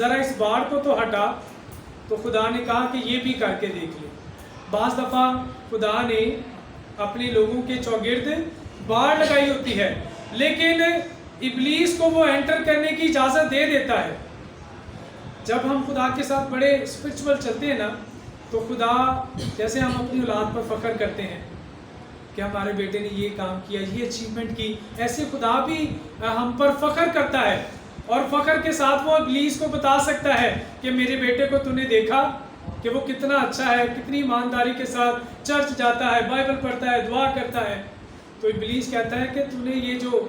S1: ذرا اس باڑ کو تو ہٹا. تو خدا نے کہا کہ یہ بھی کر کے دیکھ لے. بعض دفعہ خدا نے اپنے لوگوں کے چوگرد باڑ لگائی ہوتی ہے، لیکن ابلیس کو وہ انٹر کرنے کی اجازت دے دیتا ہے. جب ہم خدا کے ساتھ بڑے اسپرچول چلتے ہیں نا، تو خدا، جیسے ہم اپنی اولاد پر فخر کرتے ہیں کہ ہمارے بیٹے نے یہ کام کیا، یہ اچیومنٹ کی، ایسے خدا بھی ہم پر فخر کرتا ہے، اور فخر کے ساتھ وہ ابلیس کو بتا سکتا ہے کہ میرے بیٹے کو تو نے دیکھا کہ وہ کتنا اچھا ہے، کتنی ایمانداری کے ساتھ چرچ جاتا ہے، بائبل پڑھتا ہے، دعا کرتا ہے. تو ابلیس کہتا ہے کہ تو نے یہ جو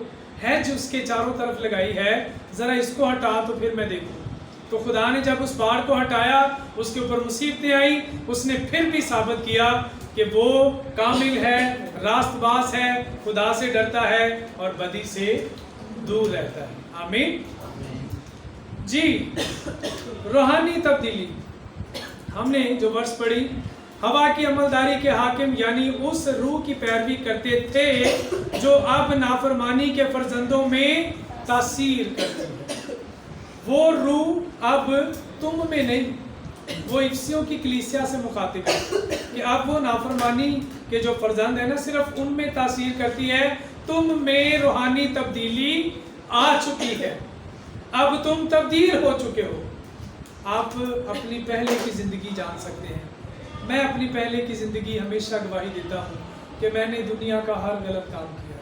S1: ہیج اس کے چاروں طرف لگائی ہے، ذرا اس کو ہٹا تو پھر میں دیکھوں. تو خدا نے جب اس باڑ کو ہٹایا، اس کے اوپر مصیبتیں آئیں، اس نے پھر بھی ثابت کیا کہ وہ کامل ہے، راست باز ہے، خدا سے ڈرتا ہے اور بدی سے دور رہتا ہے. آمین. جی، روحانی تبدیلی. ہم نے جو ورس پڑھی، ہوا کی عملداری کے حاکم یعنی اس روح کی پیروی کرتے تھے جو اب نافرمانی کے فرزندوں میں تاثیر کرتی ہے. وہ روح اب تم میں نہیں. وہ افسیوں کی کلیسیا سے مخاطب ہے کہ اب وہ نافرمانی کے جو فرزند ہیں نا، صرف ان میں تاثیر کرتی ہے. تم میں روحانی تبدیلی آ چکی ہے، اب تم تبدیل ہو چکے ہو. آپ اپنی پہلے کی زندگی جان سکتے ہیں. میں اپنی پہلے کی زندگی ہمیشہ گواہی دیتا ہوں کہ میں نے دنیا کا ہر غلط کام کیا.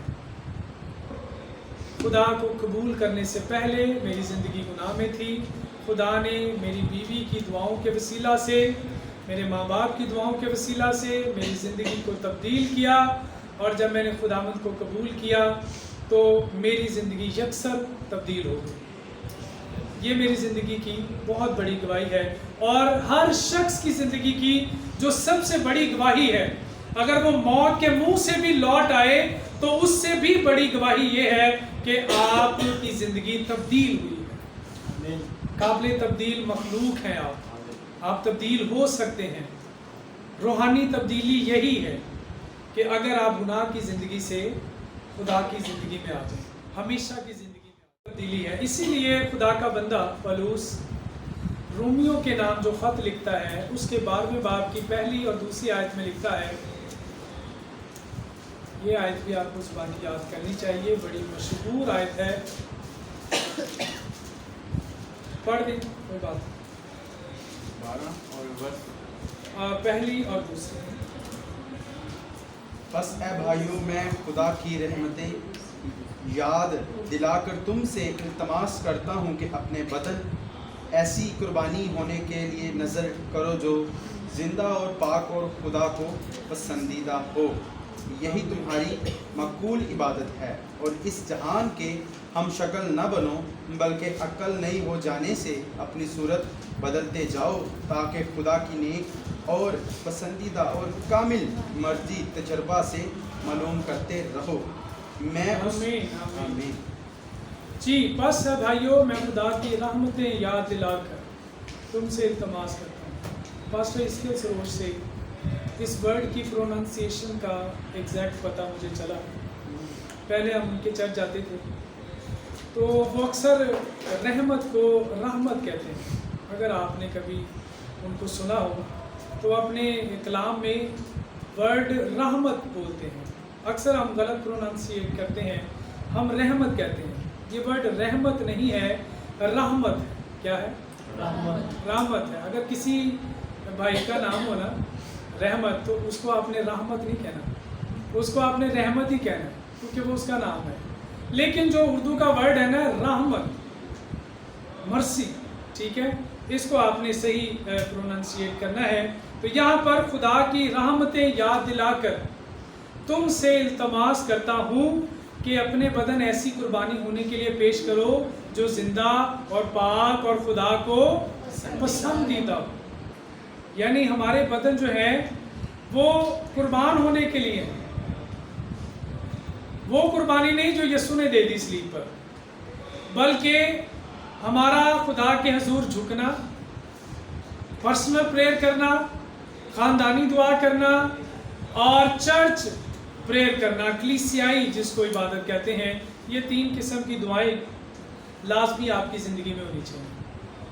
S1: خدا کو قبول کرنے سے پہلے میری زندگی گناہ میں تھی. خدا نے میری بیوی کی دعاؤں کے وسیلہ سے، میرے ماں باپ کی دعاؤں کے وسیلہ سے میری زندگی کو تبدیل کیا، اور جب میں نے خداوند کو قبول کیا تو میری زندگی یکسر تبدیل ہو گئی. یہ میری زندگی کی بہت بڑی گواہی ہے، اور ہر شخص کی زندگی کی جو سب سے بڑی گواہی ہے، اگر وہ موت کے منہ سے بھی لوٹ آئے تو اس سے بھی بڑی گواہی یہ ہے کہ آپ کی زندگی تبدیل ہوئی ہے. قابل تبدیل مخلوق ہیں آپ تبدیل ہو سکتے ہیں. روحانی تبدیلی یہی ہے کہ اگر آپ گناہ کی زندگی سے خدا کی زندگی میں آ جائیں، ہمیشہ کی زندگی میں تبدیلی ہے. اسی لیے خدا کا بندہ پولس رومیوں کے نام جو خط لکھتا ہے، اس کے 12ویں باب کی پہلی اور دوسری آیت میں لکھتا ہے. یہ آیت بھی آپ کو زبانی یاد کرنی چاہیے، بڑی مشہور آیت ہے. پڑھ دیں، کوئی بات نہیں.
S3: 12 اور
S1: پہلی اور دوسری.
S4: بس اے بھائیوں، میں خدا کی رحمتیں یاد دلا کر تم سے التماس کرتا ہوں کہ اپنے بدن ایسی قربانی ہونے کے لیے نظر کرو جو زندہ اور پاک اور خدا کو پسندیدہ ہو. یہی تمہاری مقبول عبادت ہے. اور اس جہان کے ہم شکل نہ بنو، بلکہ عقل نئی ہو جانے سے اپنی صورت بدلتے جاؤ، تاکہ خدا کی نیک اور پسندیدہ اور کامل مرضی تجربہ سے معلوم کرتے رہو. میں
S1: آمین. جی، بس ہے بھائیوں، میں خدا کی رحمتیں یاد دلا کر تم سے التماس کرتا ہوں. پاسٹر اسکل سروش سے اس ورڈ کی پروننسیشن کا ایگزیکٹ پتہ مجھے چلا. پہلے ہم ان کے چرچ جاتے تھے تو وہ اکثر رحمت کو رحمت کہتے ہیں. اگر آپ نے کبھی ان کو سنا ہو تو اپنے کلام میں ورڈ رحمت بولتے ہیں. اکثر ہم غلط پروننسیٹ کرتے ہیں، ہم رحمت کہتے ہیں. یہ ورڈ رحمت نہیں ہے، رحمت ہے. کیا ہے؟ رحمت ہے. اگر کسی بھائی کا نام ہو نا رحمت، تو اس کو آپ نے رحمت نہیں کہنا، اس کو آپ نے رحمت ہی کہنا، کیونکہ وہ اس کا نام ہے. لیکن جو اردو کا ورڈ ہے نا رحمت، مرسی، ٹھیک ہے، اس کو آپ نے صحیح پروننسیٹ کرنا ہے. تو یہاں پر خدا کی رحمتیں یاد دلا کر تم سے التماس کرتا ہوں کہ اپنے بدن ایسی قربانی ہونے کے لیے پیش کرو جو زندہ اور پاک اور خدا کو پسندیدہ ہو. یعنی ہمارے بدن جو ہے وہ قربان ہونے کے لیے، وہ قربانی نہیں جو یسوع نے دے دی صلیب پر، بلکہ ہمارا خدا کے حضور جھکنا، پرسنل پریئر کرنا، خاندانی دعا کرنا اور چرچ پریئر کرنا، کلیسیائی جس کو عبادت کہتے ہیں. یہ 3 قسم کی دعائیں لازمی آپ کی زندگی میں ہونی چاہیے.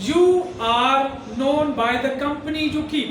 S1: You are known by the company you keep,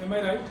S1: Am I right?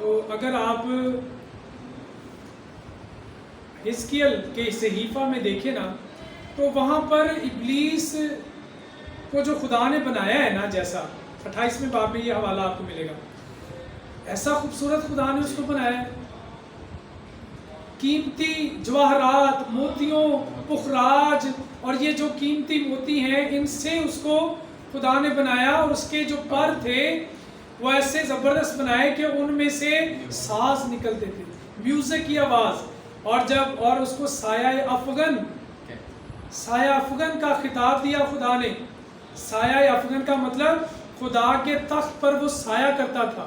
S1: تو اگر آپ حزقیل کے صحیفہ میں دیکھیں نا تو وہاں پر ابلیس کو جو خدا نے بنایا ہے نا، جیسا 28ویں باب میں یہ حوالہ آپ کو ملے گا، ایسا خوبصورت خدا نے اس کو بنایا ہے، قیمتی جواہرات، موتیوں، پخراج اور یہ جو قیمتی موتی ہیں ان سے اس کو خدا نے بنایا، اور اس کے جو پر تھے وہ ایسے زبردست بنائے کہ ان میں سے ساز نکلتے تھے، میوزک کی آواز، اور اس کو سایہ افغن کا خطاب دیا خدا نے۔ سایہ افغن کا مطلب خدا کے تخت پر وہ سایہ کرتا تھا،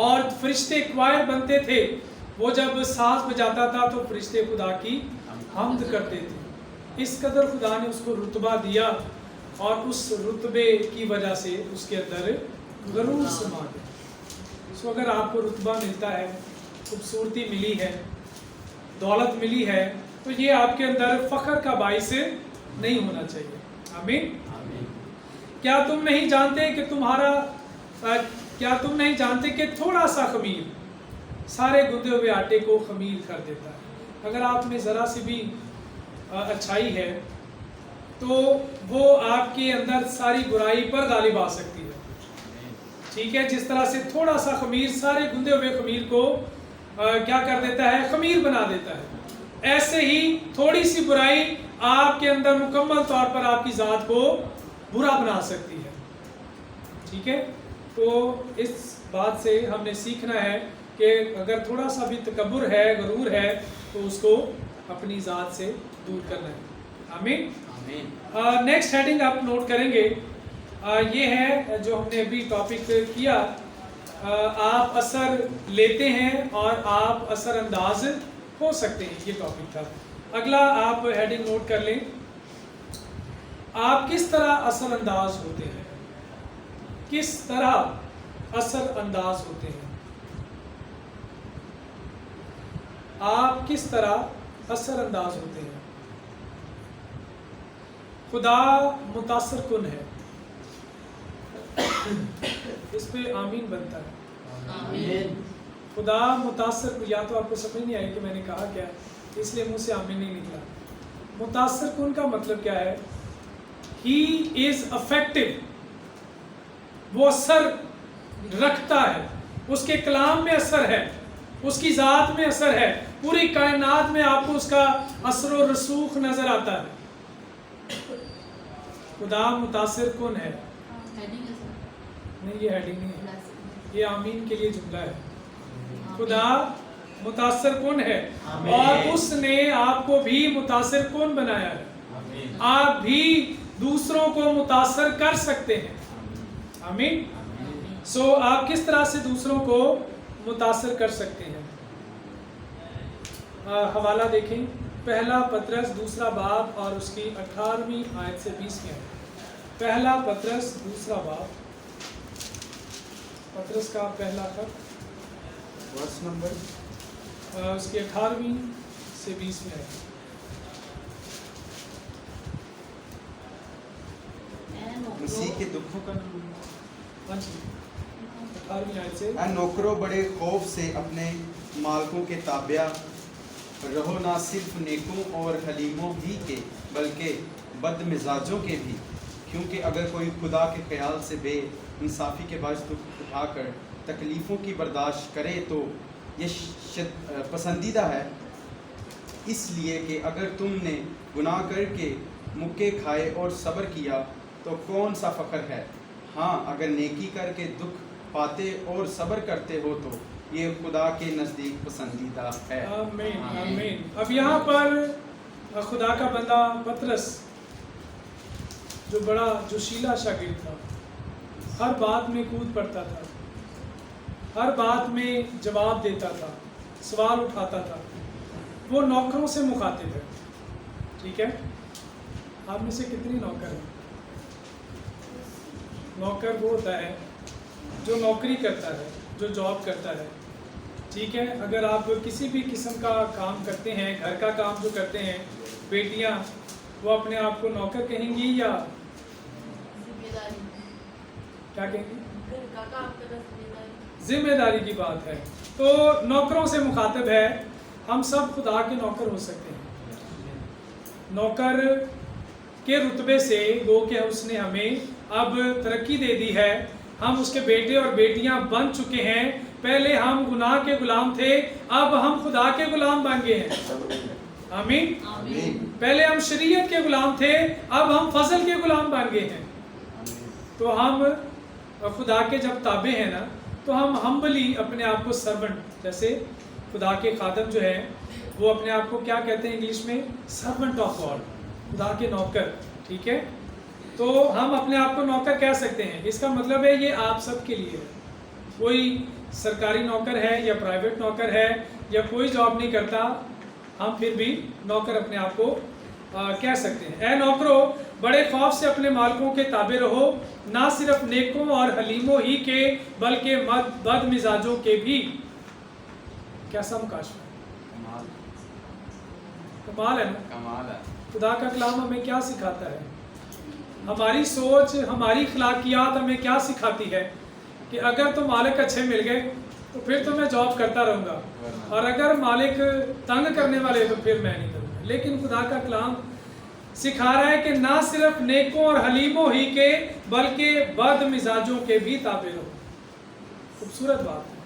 S1: اور فرشتے کوائر بنتے تھے، وہ جب ساز بجاتا تھا تو فرشتے خدا کی حمد کرتے تھے۔ اس قدر خدا نے اس کو رتبہ دیا، اور اس رتبے کی وجہ سے اس کے اندر غرور سما گیا۔ سو اگر آپ کو رتبہ ملتا ہے، خوبصورتی ملی ہے، دولت ملی ہے، تو یہ آپ کے اندر فخر کا باعث نہیں ہونا چاہیے۔ آمین۔ کیا تم نہیں جانتے کہ تھوڑا سا خمیر سارے گندے ہوئے آٹے کو خمیر کر دیتا ہے؟ اگر آپ میں ذرا سی بھی اچھائی ہے تو وہ آپ کے اندر ساری برائی پر غالب آ سکتی ہے، ٹھیک ہے؟ جس طرح سے تھوڑا سا خمیر سارے گندے ہوئے خمیر کو کیا کر دیتا ہے؟ خمیر بنا دیتا ہے، ایسے ہی تھوڑی سی برائی آپ کے اندر مکمل طور پر آپ کی ذات کو برا بنا سکتی ہے، ٹھیک ہے؟ تو اس بات سے ہم نے سیکھنا ہے کہ اگر تھوڑا سا بھی تکبر ہے، غرور ہے، تو اس کو اپنی ذات سے دور کرنا ہے۔ آمین۔ نیکسٹ ہیڈنگ آپ نوٹ کریں گے، یہ ہے جو ہم نے ابھی ٹاپک کیا، آپ اثر لیتے ہیں اور آپ اثر انداز ہو سکتے ہیں، یہ ٹاپک تھا۔ اگلا آپ ہیڈنگ نوٹ کر لیں، آپ کس طرح اثر انداز ہوتے ہیں؟ کس طرح اثر انداز ہوتے ہیں؟ آپ کس طرح اثر انداز ہوتے ہیں؟ خدا متاثر کن ہے، اس پہ آمین بنتا ہے۔
S2: آمین۔
S1: خدا متاثر، یا تو آپ کو سمجھ نہیں آئی کہ میں نے کہا کیا، اس لیے منہ سے آمین نہیں نکلا۔ متاثر کن کا مطلب کیا ہے؟ ہی از افیکٹو، وہ اثر رکھتا ہے، اس کے کلام میں اثر ہے، اس کی ذات میں اثر ہے، پوری کائنات میں آپ کو اس کا اثر و رسوخ نظر آتا ہے۔ خدا متاثر کن ہے، نہیں یہ ہیڈنگ نہیں ہے، یہ آمین کے لیے جملہ ہے۔ خدا متاثر کن ہے، اور اس نے آپ کو بھی متاثر کن بنایا ہے، آپ بھی دوسروں کو متاثر کر سکتے ہیں۔ آمین۔ سو آپ کس طرح سے دوسروں کو متاثر کر سکتے ہیں؟ حوالہ دیکھیں، پہلا پطرس 2 باب اور اس کی 18ویں آیت سے 20ویں آیت۔ پہلا پطرس 2 باب، پطرس کا پہلا خط،
S4: ورس نمبر
S1: اس کی 18ویں سے 20ویں آیت۔
S4: مسیح کے دکھوں کا نام،
S1: ہاں جی، 18ویں آیت سے۔
S4: اے نوکروں، بڑے خوف سے اپنے مالکوں کے تابع رہو، نہ صرف نیکوں اور حلیموں ہی کے بلکہ بد مزاجوں کے بھی، کیونکہ اگر کوئی خدا کے خیال سے بے انصافی کے باعث دکھ اٹھا کر تکلیفوں کی برداشت کرے تو یہ پسندیدہ ہے، اس لیے کہ اگر تم نے گناہ کر کے مکے کھائے اور صبر کیا تو کون سا فخر ہے؟ ہاں، اگر نیکی کر کے دکھ پاتے اور صبر کرتے ہو تو یہ خدا کے نزدیک پسندیدہ ہے۔
S1: آمین آمین۔ اب یہاں پر خدا کا بندہ پطرس جو بڑا جوشیلا شاگرد تھا، ہر بات میں کود پڑتا تھا، ہر بات میں جواب دیتا تھا، سوال اٹھاتا تھا، وہ نوکروں سے مخاطب ہے، ٹھیک ہے؟ آپ میں سے کتنی نوکر ہیں؟ نوکر وہ ہوتا ہے جو نوکری کرتا ہے، جو جاب کرتا ہے، ٹھیک ہے؟ اگر آپ کسی بھی قسم کا کام کرتے ہیں، گھر کا کام جو کرتے ہیں، بیٹیاں وہ اپنے آپ کو نوکر کہیں گی یا کیا کہیں گی؟ ذمہ داری کی بات ہے. تو نوکروں سے مخاطب ہے, ہم سب خدا کے نوکر ہو سکتے ہیں. نوکر کے رتبے سے گو کہ اس نے ہمیں اب ترقی دے دی ہے, ہم اس کے بیٹے اور بیٹیاں بن چکے ہیں. پہلے ہم گناہ کے غلام تھے, اب ہم خدا کے غلام بن گئے ہیں. آمین. پہلے ہم شریعت کے غلام تھے, اب ہم فضل کے غلام بن گئے ہیں. تو ہم خدا کے جب تابع ہیں نا, تو ہم ہمبلی اپنے آپ کو سرونٹ, جیسے خدا کے خادم جو ہیں وہ اپنے آپ کو کیا کہتے ہیں انگلش میں, سرونٹ آف گاڈ, خدا کے نوکر. ٹھیک ہے, تو ہم اپنے آپ کو نوکر کہہ سکتے ہیں. اس کا مطلب ہے یہ آپ سب کے لیے ہے. کوئی سرکاری نوکر ہے یا پرائیویٹ نوکر ہے یا کوئی جاب نہیں کرتا, ہم پھر بھی نوکر اپنے آپ کو کہہ سکتے ہیں. اے نوکرو, بڑے خوف سے اپنے مالکوں کے تابع رہو, نہ صرف نیکوں اور حلیموں ہی کے بلکہ بد مزاجوں کے بھی. کیسا مکاشفہ, کمال ہے نا.
S3: کمال ہے.
S1: خدا کا کلام ہمیں کیا سکھاتا ہے, ہماری سوچ, ہماری اخلاقیات ہمیں کیا سکھاتی ہے کہ اگر تو مالک اچھے مل گئے تو پھر تو میں جاب کرتا رہوں گا, اور اگر مالک تنگ کرنے والے تو پھر میں نہیں کروں گا. لیکن خدا کا کلام سکھا رہا ہے کہ نہ صرف نیکوں اور حلیموں ہی کے بلکہ بد مزاجوں کے بھی تابع رہو. خوبصورت بات ہے.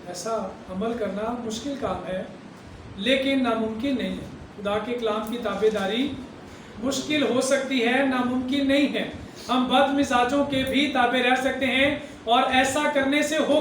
S1: ایسا عمل کرنا مشکل کام ہے لیکن ناممکن نہیں ہے. خدا کے کلام کی تابع داری مشکل ہو سکتی ہے, ناممکن نہیں ہے. ہم بد مزاجوں کے بھی تابع رہ سکتے ہیں, اور ایسا کرنے سے ہو